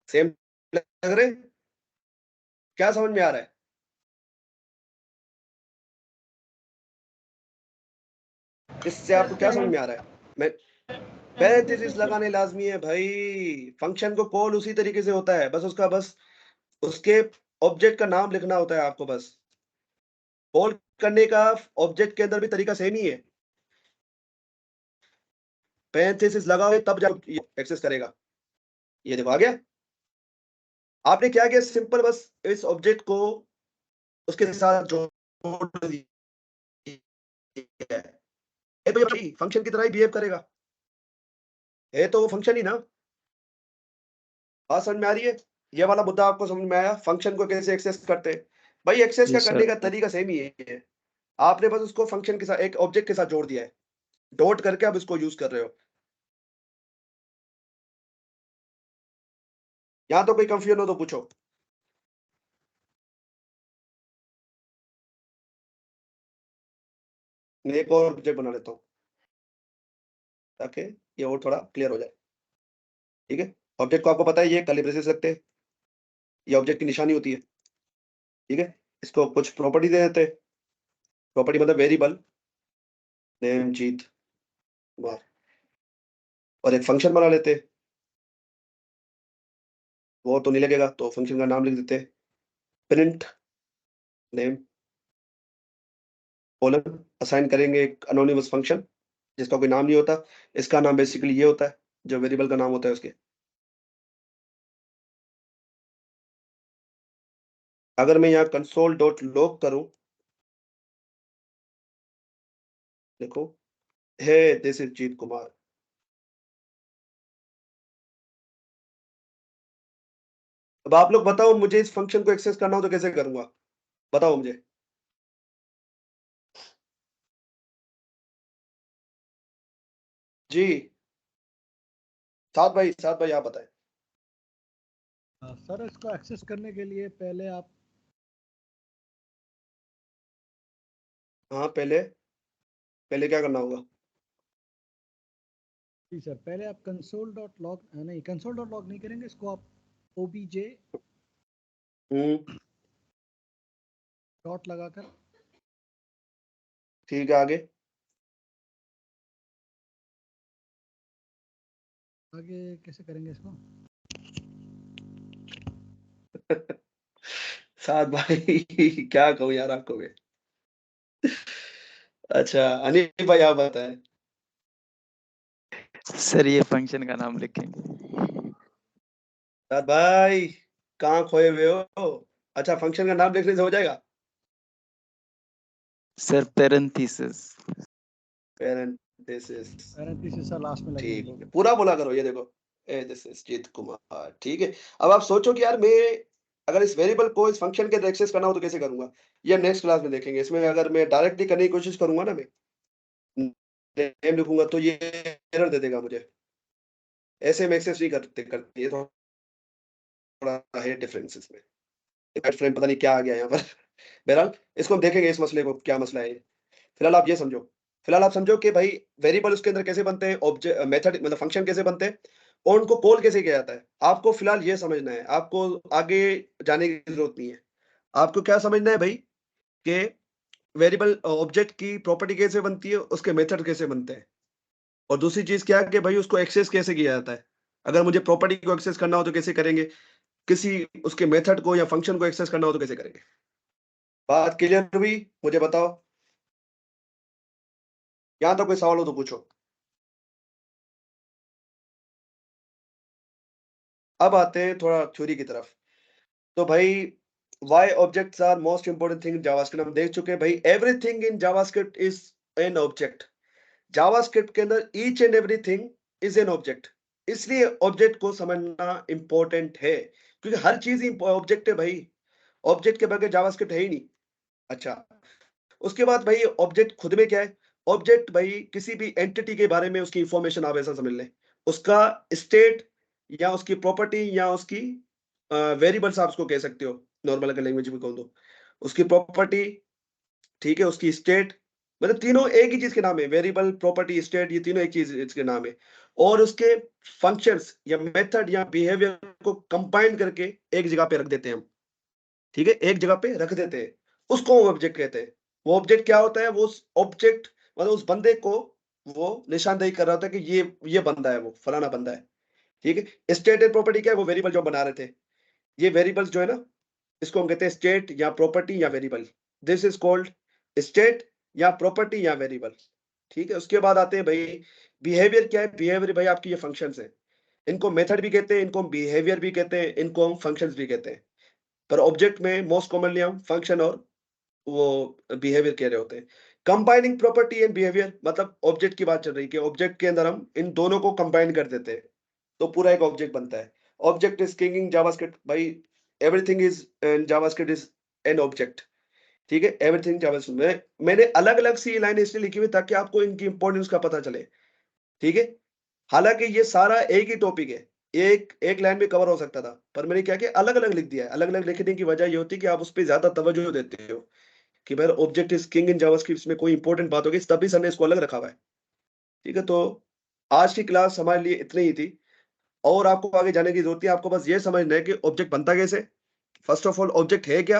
सेम लग रहे? क्या समझ में आ रहा है? इससे आपको क्या समझ में आ रहा है? मैं पैरेंथेसिस लगाने लाजमी है भाई। फंक्शन को कॉल उसी तरीके से होता है, बस उसके ऑब्जेक्ट का नाम लिखना होता है आपको। बस कॉल करने का ऑब्जेक्ट के अंदर भी तरीका सेम ही है। पैरेंथेसिस लगाओगे तब जाके एक्सेस करेगा। ये देखो आ गया। आपने क्या किया, सिंपल बस इस ऑब्जेक्ट को उसके साथ जोड़ दिया है। फंक्शन की तरह ही बिहेव करेगा, है तो वो फंक्शन ही ना। बात समझ में आ रही है? ये वाला मुद्दा आपको समझ में आया? फंक्शन को कैसे एक्सेस करते हैं भाई? एक्सेस जी का सर। करने का तरीका सेम ही है। आपने बस उसको फंक्शन के साथ, एक ऑब्जेक्ट के साथ जोड़ दिया है, डॉट करके आप इसको यूज कर रहे हो। यहां तो कोई कंफ्यूजन हो तो पूछो। मैं एक और ऑब्जेक्ट बना लेता हूँ ताकि ये और थोड़ा क्लियर हो जाए। ठीक है, ऑब्जेक्ट को आपको पता है ये कर्ली ब्रेसेस लगते हैं, ये ऑब्जेक्ट की निशानी होती है। ठीक है, इसको कुछ प्रॉपर्टी दे देते हैं। प्रॉपर्टी मतलब वेरिएबल नेम जीत कुमार, और एक फंक्शन बना लेते हैं। वो तो नहीं लगेगा तो फंक्शन का नाम लिख देते हैं, प्रिंट नेम कॉलन। असाइन करेंगे एक अनोनिमस फंक्शन जिसका कोई नाम नहीं होता। इसका नाम बेसिकली ये होता है जो वेरिएबल का नाम होता है उसके। अगर मैं यहाँ कंसोल डॉट लॉग करूं, देखो है दिस इज जीत कुमार। अब आप लोग बताओ, मुझे इस फंक्शन को एक्सेस करना हो तो कैसे करूंगा? बताओ मुझे। जी साथ भाई आप बताएं। सर इसको एक्सेस करने के लिए पहले आप हाँ, पहले पहले क्या करना होगा? जी सर, पहले आप कंसोल डॉट लॉग नहीं करेंगे, इसको आप ओबीजे हम्म, डॉट लगाकर ठीक है, आगे? आगे कैसे करेंगे इसको? साथ भाई क्या कहूँ यार आपको मैं। अच्छा अनिल भाई आप बताएं। सर ये फंक्शन का नाम लिखेंगे। साथ भाई कहाँ खोए हुए हो? अच्छा फंक्शन का नाम लिखने से हो जाएगा? Sir parenthesis. Parenthesis, parenthesis sir last में ठीक लगेंगे। है, पूरा बोला करो। ये देखो ए दिस इज जीत कुमार। ठीक है, अब आप सोचो कि यार मैं अगर इस वेरिएबल को इस फंक्शन के एक्सेस करना हो तो कैसे करूंगा? ये नेक्स्ट क्लास में देखेंगे। इसमें अगर मैं डायरेक्टली करने की कोशिश करूंगा ना, मैं नेम लिखूंगा तो ये एरर दे देगा मुझे। ऐसे में एक्सेस नहीं करते करते, ये थोड़ा है डिफरेंस इसमें। फ्रेम पता नहीं क्या आ गया यहाँ पर बहरहाल इसको हम देखेंगे, इस मसले को क्या मसला है ये। फिलहाल आप ये समझो, फिलहाल आप समझो कि भाई वेरिएबल उसके अंदर कैसे बनते हैं, ऑब्जेक्ट मेथड मतलब फंक्शन कैसे बनते हैं, और उनको कॉल कैसे किया जाता है, आपको फिलहाल ये समझना है, आपको आगे जाने की जरूरत नहीं है। आपको क्या समझना है भाई कि वेरिएबल ऑब्जेक्ट की प्रॉपर्टी कैसे बनती है, उसके मेथड कैसे बनते हैं, और दूसरी चीज क्या है कि भाई उसको एक्सेस कैसे किया जाता है। अगर मुझे प्रॉपर्टी को एक्सेस करना हो तो कैसे करेंगे, किसी उसके मेथड को या फंक्शन को एक्सेस करना हो तो कैसे करेंगे। बात क्लियर हुई, मुझे बताओ, यहां तो कोई सवाल हो तो पूछो। अब आते हैं थोड़ा थ्योरी की तरफ। तो भाई why objects are most important thing in JavaScript हम देख चुके हैं भाई। Everything in JavaScript is an object. JavaScript के अंदर each and everything is an object. इसलिए ऑब्जेक्ट को समझना इंपॉर्टेंट है, क्योंकि हर चीज ही ऑब्जेक्ट है भाई। ऑब्जेक्ट के बगैर जावास्क्रिप्ट है ही नहीं। अच्छा, उसके बाद भाई ऑब्जेक्ट खुद में क्या है। ऑब्जेक्ट भाई किसी भी एंटिटी के बारे में उसकी इंफॉर्मेशन आप ऐसा समझ लें, उसका स्टेट या उसकी प्रॉपर्टी या उसकी वेरिएबल्स आप उसको कह सकते हो, नॉर्मल अगर लैंग्वेज में कहूँ तो उसकी प्रॉपर्टी, ठीक है, उसकी स्टेट, मतलब तीनों एक ही चीज के नाम है, वेरिएबल प्रॉपर्टी स्टेट, ये तीनों एक चीज इसके नाम है। और उसके फंक्शंस या मेथड या बिहेवियर को कंबाइन करके एक जगह पे रख देते हैं हम, ठीक है, एक जगह पे रख देते हैं, उसको हम ऑब्जेक्ट कहते हैं। वो ऑब्जेक्ट क्या होता है, वो ऑब्जेक्ट मतलब उस बंदे को वो निशानदेही कर रहा होता है कि ये बंदा है, वो फलाना बंदा है, ठीक है। स्टेट एंड प्रॉपर्टी क्या है, वो वेरिएबल जो बना रहे थे, ये वेरिएबल्स जो है ना, इसको हम कहते हैं स्टेट या प्रॉपर्टी या variable. This is called state या प्रॉपर्टी या वेरिएबल, ठीक है। उसके बाद आते हैं भाई बिहेवियर। क्या है बिहेवियर भाई, आपकी ये फंक्शंस है, इनको मेथड भी कहते हैं, इनको हम बिहेवियर भी कहते हैं, इनको हम फंक्शंस भी कहते हैं। पर ऑब्जेक्ट में मोस्ट कॉमनली हम फंक्शन और वो बिहेवियर कह रहे होते हैं। कंबाइनिंग प्रॉपर्टी एंड बिहेवियर, मतलब ऑब्जेक्ट की बात चल रही है कि ऑब्जेक्ट के अंदर हम इन दोनों को कंबाइन कर देते हैं तो पूरा एक ऑब्जेक्ट बनता है। Object is king in JavaScript भाई, everything is in JavaScript is an object, ठीक है। एवरीथिंग जावास्क्रिप्ट में मैंने अलग अलग सी लाइन इसलिए लिखी हुई ताकि आपको इनकी इंपॉर्टेंस का पता चले, ठीक है। हालांकि ये सारा एक ही टॉपिक है, एक एक लाइन में कवर हो सकता था, पर मैंने क्या किया अलग अलग लिख दिया है। अलग अलग लिखने की वजह ये होती है कि आप उस पर ज्यादा तवज्जो देते हो कि भाई object is king in JavaScript में कोई इंपॉर्टेंट बात होगी, तभी सर ने इसको अलग रखा हुआ है, ठीक है। तो आज की क्लास हमारे लिए इतनी ही थी, और आपको आगे जाने की जरूरत है। आपको बस ये समझना है कि ऑब्जेक्ट बनता कैसे, फर्स्ट ऑफ ऑल ऑब्जेक्ट है क्या।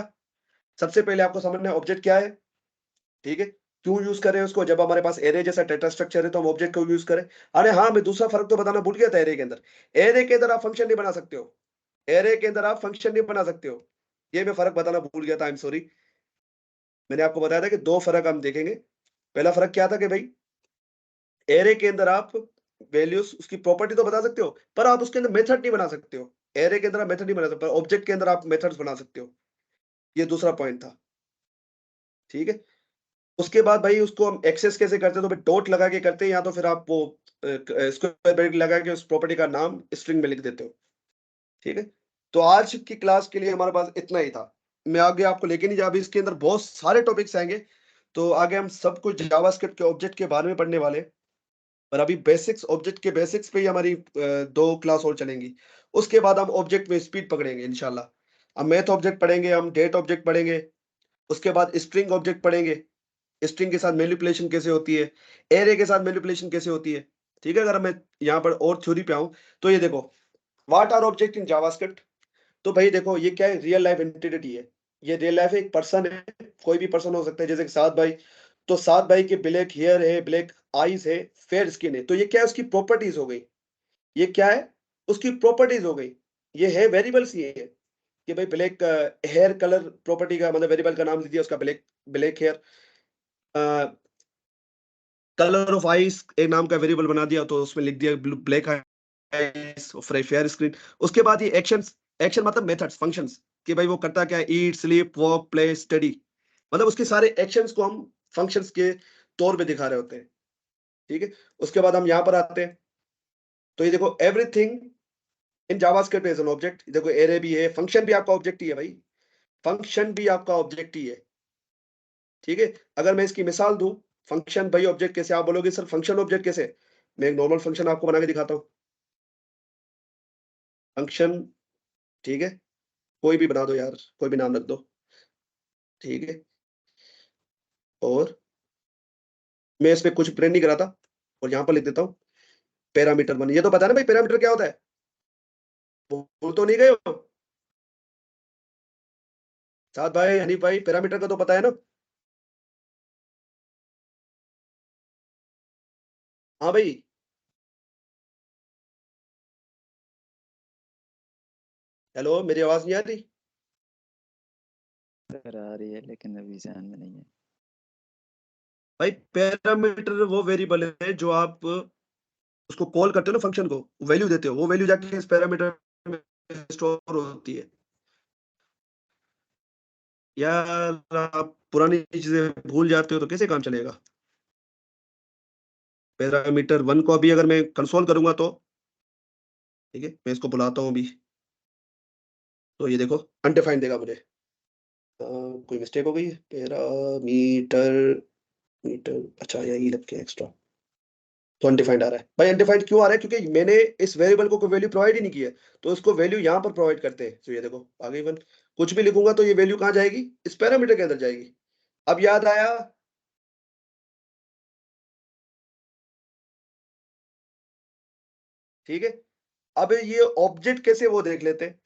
सबसे पहले आपको समझना है ऑब्जेक्ट क्या है, ठीक है। क्यों यूज करें उसको, जब हमारे पास एरे जैसा डेटा स्ट्रक्चर है तो हम ऑब्जेक्ट को यूज करें। अरे हाँ, मैं दूसरा फर्क तो बताना भूल गया था। एरे के अंदर आप फंक्शन नहीं बना सकते हो, एरे के अंदर आप फंक्शन नहीं बना सकते हो, ये मैं फर्क बताना भूल गया था, आई एम सॉरी। मैंने आपको बताया था कि दो फर्क हम देखेंगे। पहला फर्क क्या था कि भाई एरे के अंदर आप वैल्यूज उसकी प्रॉपर्टी तो बता सकते हो, पर आप उसके अंदर मेथड नहीं बना सकते हो। एरे के अंदर आप मेथड नहीं बना सकते, ऑब्जेक्ट के अंदर आप मेथड्स बना सकते हो। ये दूसरा पॉइंट था, ठीक है। उसके बाद भाई उसको हम एक्सेस कैसे करते हैं, तो भाई डॉट लगा के करते हैं, या तो फिर आप वो स्क्वायर ब्रैकेट लगा के उस प्रॉपर्टी का नाम स्ट्रिंग में लिख देते हो, ठीक है। तो आज की क्लास के लिए हमारे पास इतना ही था। मैं आगे आपको लेके नहीं जा, अभी इसके अंदर बहुत सारे टॉपिक्स आएंगे, तो आगे हम सब कुछ जावास्क्रिप्ट के ऑब्जेक्ट के बारे में पढ़ने वाले हैं। पर अभी बेसिक्स, ऑब्जेक्ट के बेसिक्स पे ही हमारी दो क्लास और चलेंगी। उसके बाद हम ऑब्जेक्ट में स्पीड पकड़ेंगे इंशाल्लाह। हम मैथ ऑब्जेक्ट पढ़ेंगे, हम डेट ऑब्जेक्ट पढ़ेंगे, उसके बाद स्ट्रिंग ऑब्जेक्ट पढ़ेंगे, स्ट्रिंग के साथ मैनिपुलेशन कैसे होती है, एरे के साथ मैनिपुलेशन कैसे होती है, ठीक है। अगर मैं यहाँ पर और थ्योरी पे आऊं तो ये देखो, what are object in JavaScript. तो भाई देखो ये क्या है, रियल लाइफ एंटिटी है। ये रियल लाइफ एक पर्सन है, कोई भी पर्सन हो सकता है, जैसे कि सात भाई, तो सात भाई के ब्लैक हेयर है, ब्लैक आईज है, फेयर स्किन है, तो ये क्या है, उसकी प्रॉपर्टीज हो गई। ये क्या है, उसकी प्रॉपर्टीज हो गई। ये है वेरिएबल्स, ये है कि भाई ब्लैक हेयर कलर प्रॉपर्टी का मतलब वेरिएबल का नाम दे दिया उसका black, black hair. Colour of eyes एक नाम का वेरिएबल बना दिया, तो उसमें लिख दिया ब्लैक आइस, फेयर स्क्रीन। उसके बाद ये एक्शंस, एक्शन मतलब मेथड्स, फंक्शंस, कि भाई वो करता क्या है, eat sleep walk play study, मतलब उसके सारे एक्शंस को हम फंक्शंस के तौर पे दिखा रहे होते हैं, ठीक है। उसके बाद हम यहाँ पर आते हैं, तो ये देखो everything in JavaScript is an object. देखो एरे भी है, फंक्शन भी आपका ऑब्जेक्ट ही है भाई, फंक्शन भी आपका ऑब्जेक्ट ही है, ठीक है। अगर मैं इसकी मिसाल दूं, फंक्शन भाई ऑब्जेक्ट कैसे, आप बोलोगे सर फंक्शन ऑब्जेक्ट कैसे। मैं एक नॉर्मल फंक्शन आपको बना के दिखाता हूँ, फंक्शन, ठीक है, कोई भी बना दो यार, कोई भी नाम रख दो, ठीक है। और मैं इसमें कुछ प्रिंट नहीं कराता, और यहाँ पर लिख देता हूँ पैरामीटर 1, ये तो पता है ना भाई पैरामीटर क्या होता है? भूल तो नहीं गए हो साथ भाई, हनीफ भाई, पैरामीटर का तो पता है ना? हाँ भाई, हेलो, मेरी आवाज नहीं आ रही? सर आ रही है लेकिन अभी ध्यान में नहीं है। भाई पैरामीटर वो वेरिएबल है जो आप उसको कॉल करते हो ना, फंक्शन को वैल्यू देते हो, वो वैल्यू जाके इस पैरामीटर में स्टोर होती है। यार आप पुरानी चीजें भूल जाते हो तो कैसे काम चलेगा? पैरामीटर 1 को अभी अगर मैं कंसोल करूंगा तो ठीक है, मैं इसको बुलाता हूँ अभी, तो ये देखो अनडिफाइंड देगा मुझे। कोई मिस्टेक हो गई है? पैरामीटर मीटर, अच्छा यही लग के एक्स्ट्रा, तो अनडिफाइंड आ रहा है। भाई अनडिफाइंड क्यों आ रहा है? क्योंकि मैंने इस वेरिएबल को कोई वैल्यू प्रोवाइड ही नहीं की है, तो उसको वैल्यू यहाँ पर प्रोवाइड करते हैं। तो ये देखो आ गई 1, कुछ भी लिखूंगा तो ये वैल्यू कहाँ जाएगी? इस पैरामीटर के अंदर जाएगी। अब याद आया? ठीक है, अब ये ऑब्जेक्ट कैसे वो देख लेते हैं।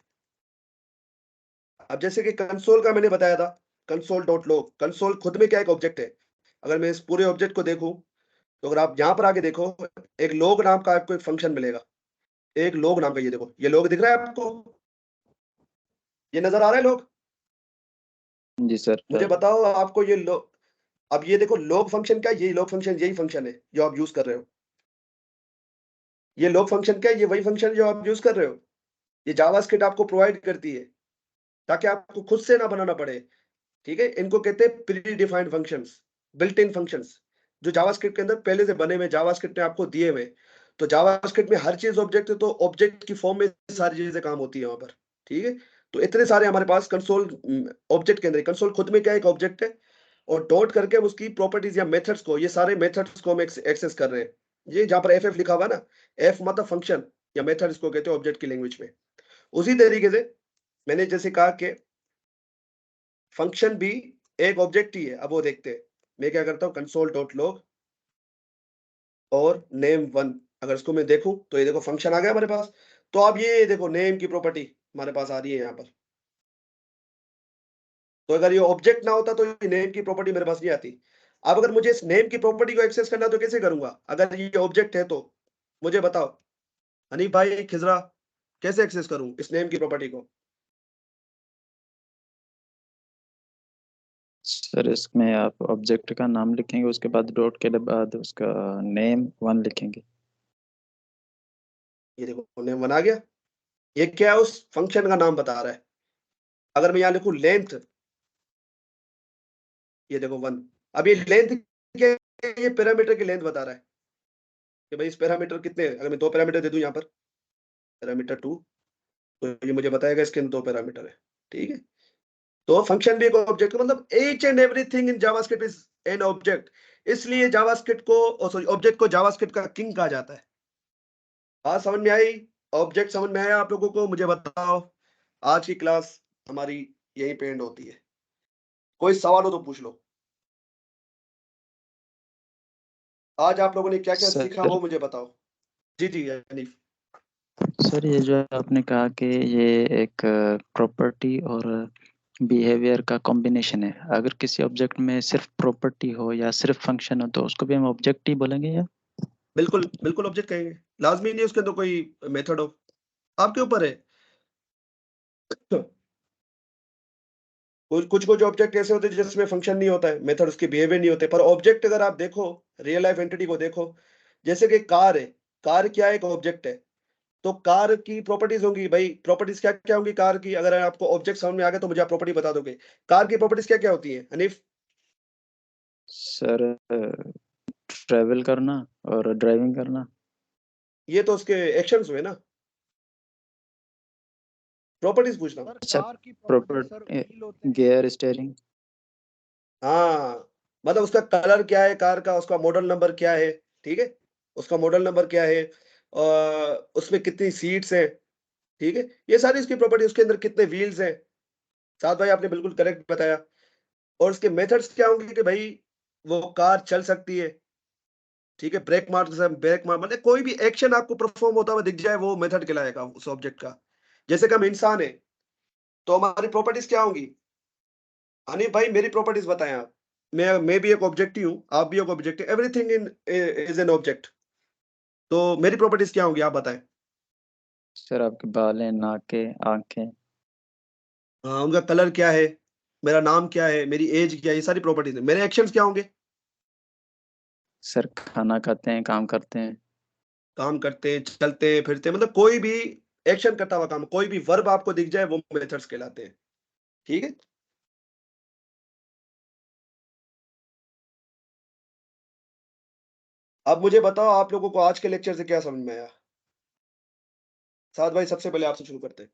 अब जैसे कि कंसोल का मैंने बताया था, कंसोल डॉट लॉग, कंसोल खुद में क्या एक ऑब्जेक्ट है। अगर मैं इस पूरे ऑब्जेक्ट को देखूं तो अगर आप यहाँ पर आके देखो, एक लॉग नाम का आपको एक फंक्शन मिलेगा, एक लॉग नाम का, ये देखो ये लॉग दिख रहा है आपको, ये नजर आ रहा है लॉग? जी सर। मुझे बताओ आपको ये लॉग, अब ये देखो लॉग फंक्शन क्या है? यही लॉग फंक्शन, यही फंक्शन है जो आप यूज कर रहे हो। ये लॉग फंक्शन क्या है? ये वही फंक्शन जो आप यूज कर रहे हो। ये जावास्क्रिप्ट आपको प्रोवाइड करती है ताकि आपको खुद से ना बनाना पड़े। ठीक है, इनको कहते हैं pre defined functions, built in functions, जो जावास्क्रिप्ट के अंदर पहले से बने हुए, जावास्क्रिप्ट ने आपको दिए हुए। तो जावास्क्रिप्ट में हर चीज ऑब्जेक्ट है, तो ऑब्जेक्ट की फॉर्म में सारी चीजें काम होती है वहां पर। ठीक है, तो इतने सारे हमारे पास कंसोल ऑब्जेक्ट के अंदर, कंसोल खुद में क्या है? एक ऑब्जेक्ट है, और डॉट करके हम उसकी प्रॉपर्टीज या मेथड्स को, ये सारे मेथड्स को हम एक्सेस कर रहे हैं। ये जहां पर एफ लिखा हुआ है ना, एफ मतलब फंक्शन या मेथड, इसको कहते हैं ऑब्जेक्ट की लैंग्वेज में। उसी तरीके से मैंने जैसे कहा कि फंक्शन भी एक ऑब्जेक्ट ही है। अब वो देखते हैं, मैं क्या करता हूँ, कंसोल डॉट लॉग और नेम 1, अगर इसको मैं देखूं तो ये देखो फंक्शन आ गया हमारे पास। तो अब ये देखो नेम की प्रॉपर्टी हमारे पास आ रही है यहाँ पर। तो अगर ये ऑब्जेक्ट ना होता तो ये नेम की प्रॉपर्टी मेरे पास नहीं आती। अब अगर मुझे इस नेम की प्रॉपर्टी को एक्सेस करना तो कैसे करूंगा? अगर ये ऑब्जेक्ट है तो मुझे बताओ हनीफ भाई, खिजरा, कैसे एक्सेस करूं इस नेम की प्रॉपर्टी को? सर इसमें आप ऑब्जेक्ट का नाम लिखेंगे, उसके बाद डॉट के बाद उसका नेम 1 लिखेंगे। ये देखो नेम 1 आ गया। ये क्या है? उस फंक्शन का नाम बता रहा है। अगर मैं यहाँ लिखूं लेंथ, ये देखो 1, अब ये लेंथ क्या है? ये पैरामीटर की लेंथ बता रहा है कि भाई इस पैरामीटर कितने, अगर मैं 2 पैरामीटर दे दूं यहाँ पर, पैरामीटर 2, तो ये मुझे बताएगा इसके अंदर 2 पैरामीटर है। ठीक है, तो फंक्शन भी एक ऑब्जेक्ट, मतलब each and everything in JavaScript is an object. इसलिए जावास्क्रिप्ट को, सॉरी, ऑब्जेक्ट को जावास्क्रिप्ट का किंग कहा जाता है। बात समझ में आई? ऑब्जेक्ट समझ में आया आप लोगों को? मुझे बताओ, आज की क्लास हमारी यहीं पे एंड होती है। कोई सवाल हो तो पूछ लो। आज आप लोगों ने क्या क्या सीखा सर वो मुझे बताओ। जी जी हनीफ। सर ये जो आपने कहा कि ये एक प्रॉपर्टी और बिहेवियर का कॉम्बिनेशन है, अगर किसी ऑब्जेक्ट में सिर्फ प्रॉपर्टी हो या सिर्फ फंक्शन हो तो उसको भी हम ऑब्जेक्ट ही बोलेंगे या? बिल्कुल बिल्कुल ऑब्जेक्ट कहेंगे, लाजमी नहीं उसके अंदर कोई मेथड हो, आपके ऊपर है। कुछ कुछ ऑब्जेक्ट ऐसे होते हैं जिसमें फंक्शन नहीं होता है, मेथड, उसके बिहेवियर नहीं होते। पर ऑब्जेक्ट अगर आप देखो, रियल लाइफ एंटिटी को देखो, जैसे कि कार है, कार क्या एक ऑब्जेक्ट है, तो कार की प्रॉपर्टीज होंगी। भाई प्रॉपर्टीज क्या क्या होंगी कार की? अगर आपको ऑब्जेक्ट समझ में आ गया तो मुझे आप प्रॉपर्टी बता दोगे। कार की प्रॉपर्टीज क्या क्या होती है हनीफ? सर ट्रैवल करना और ड्राइविंग करना। ये तो उसके एक्शंस हुए ना, प्रॉपर्टीज पूछना। सर अच्छा, कार की प्रॉपर्टी प्रॉपर सर व्हील होते हैं। Gear steering. हाँ, मतलब उसका कलर क्या है कार का, उसका मॉडल नंबर क्या है, ठीक है, उसका मॉडल नंबर क्या है, और उसमें कितनी सीट्स हैं, ठीक है, ये सारी उसकी प्रॉपर्टी, उसके अंदर कितने व्हील्स हैं। साथ भाई आपने बिल्कुल करेक्ट बताया। और उसके मेथड्स क्या होंगे कि भाई वो कार चल सकती है, ठीक है, ब्रेक मार्क मतलब कोई भी एक्शन आपको परफॉर्म होता हुआ दिख जाए वो मेथड कहलाएगा उस ऑब्जेक्ट का। जैसे कि हम इंसान है तो हमारी प्रॉपर्टीज क्या होंगी? अनिल भाई मेरी प्रॉपर्टीज बताएं आप। मैं भी एक ऑब्जेक्ट ही हूँ, आप भी एक object, everything in is an object. तो मेरी प्रॉपर्टीज क्या होंगी आप बताएं। सर आपके बाल हैं, नाक है, आंखें। हाँ, उनका कलर क्या है, मेरा नाम क्या है, मेरी एज क्या है, ये सारी प्रॉपर्टीज है। मेरे एक्शंस क्या होंगे? सर खाना खाते हैं, काम करते हैं। काम करते हैं, चलते हैं, फिरते हैं, मतलब कोई भी एक्शन करता हुआ काम, कोई भी वर्ब आपको दिख जाए वो मेथड्स कहलाते हैं। ठीक है, अब मुझे बताओ आप लोगों को आज के लेक्चर से क्या समझ में आया? साथ भाई सबसे पहले आपसे शुरू करते हैं।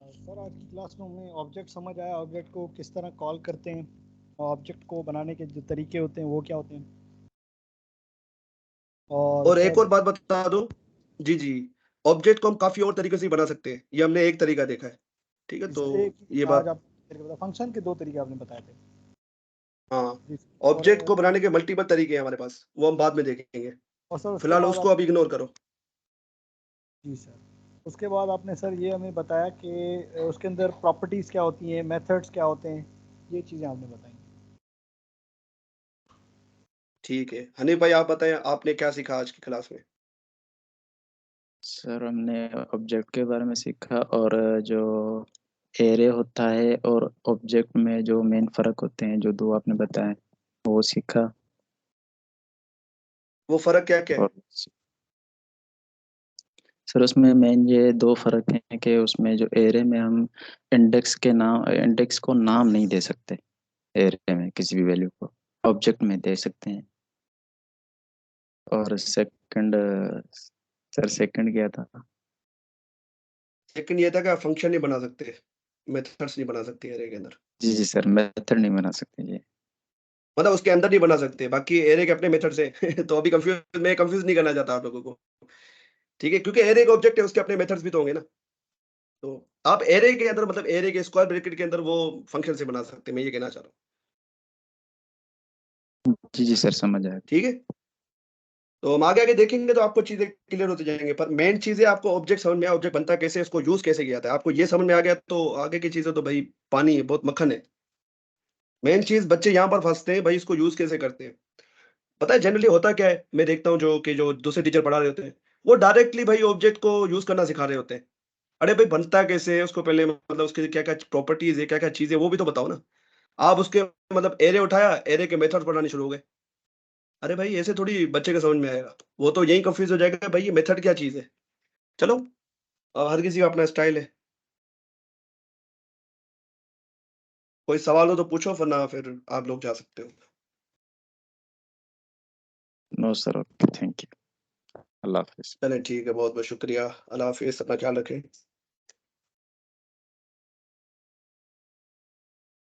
सर आज की क्लास में हमें ऑब्जेक्ट समझ आया, ऑब्जेक्ट को किस तरह कॉल करते हैं, ऑब्जेक्ट को बनाने के जो तरीके होते हैं वो क्या होते हैं। और और एक सर और बात बता दो, जी जी, ऑब्जेक्ट को हम काफी और तरीके से भी बना सकते हैं, ये हमने एक तरीका देखा है। ठीक है, तो एक ये आज बात, आप फंक्शन के 2 तरीके आपने बताए थे। हाँ, जी ऑब्जेक्ट को बनाने के मल्टीपल तरीके हैं हमारे पास, वो हम बाद में देखेंगे। और सर उसके फिलहाल बाद उसको आप, अब इग्नोर करो। जी सर, उसके बाद आपने सर ये हमें बताया कि उसके अंदर प्रॉपर्टीज़ क्या होती हैं, मेथड्स क्या होते हैं, ये चीज़ें आपने बताई। ठीक है, हनी भाई आप बताएं आपने क्या सीखा आज की क्लास में? सर हमने ऑब्जेक्ट के बारे में सीखा, और जो एरे होता है और ऑब्जेक्ट में जो मेन फर्क होते हैं, जो दो आपने बताए, वो सीखा। वो फर्क क्या क्या है? और सर उसमें मेन ये दो फर्क हैं कि उसमें जो एरे में हम इंडेक्स को नाम नहीं दे सकते। एरे में किसी भी वैल्यू को ऑब्जेक्ट में दे सकते हैं। और सेकंड, सर सेकंड क्या था? लेकिन ये था कि फंक्शन नहीं बना सकते, मेथड्स नहीं बना सकते एरे के अंदर, जी जी सर, मेथड नहीं बना सकते जी। मतलब उसके अंदर नहीं बना सकते, बाकी एरे के अपने मेथड्स हैं। तो अभी मैं कंफ्यूज नहीं करना चाहता आप लोगों को। ठीक है, क्योंकि एरे एक ऑब्जेक्ट है, उसके अपने मेथड्स भी तो होंगे ना। तो आप एरे के अंदर, मतलब एरे के स्क्वायर ब्रैकेट के अंदर वो फंक्शन से बना सकते हैं, मैं ये कहना चाह रहा हूँ। जी जी सर, समझ आया। ठीक है, तो हम आगे आगे देखेंगे तो आपको चीजें क्लियर होती जाएंगे, पर मेन चीजें आपको ऑब्जेक्ट समझ में आया, ऑब्जेक्ट बनता कैसे, इसको यूज कैसे किया जाता है, आपको ये समझ में आ गया तो आगे की चीजें तो भाई पानी है, बहुत मक्खन है। मेन चीज बच्चे यहाँ पर फंसते हैं भाई, इसको यूज कैसे करते हैं। पता है जनरली होता क्या है, मैं देखता हूँ जो दूसरे टीचर पढ़ा रहे होते हैं, वो डायरेक्टली भाई ऑब्जेक्ट को यूज करना सिखा रहे होते हैं। अरे भाई बनता कैसे है, उसको पहले मतलब उसके क्या क्या प्रॉपर्टीज है, क्या क्या चीजें, वो भी तो बताओ ना। आप उसके मतलब एरे उठाया, एरे के मेथड पढ़ाने शुरू हो गए। अरे भाई ऐसे थोड़ी बच्चे के समझ में आएगा, वो तो यही कंफ्यूज हो जाएगा भाई ये मेथड क्या चीज है। चलो, हर किसी का अपना स्टाइल है। कोई सवाल हो तो पूछो, वरना फिर आप लोग जा सकते हो। No sir, okay, thank you. अल्लाह हाफिज। चलें ठीक है, बहुत बहुत शुक्रिया, अल्लाह हाफिज, अपना ख्याल रखें।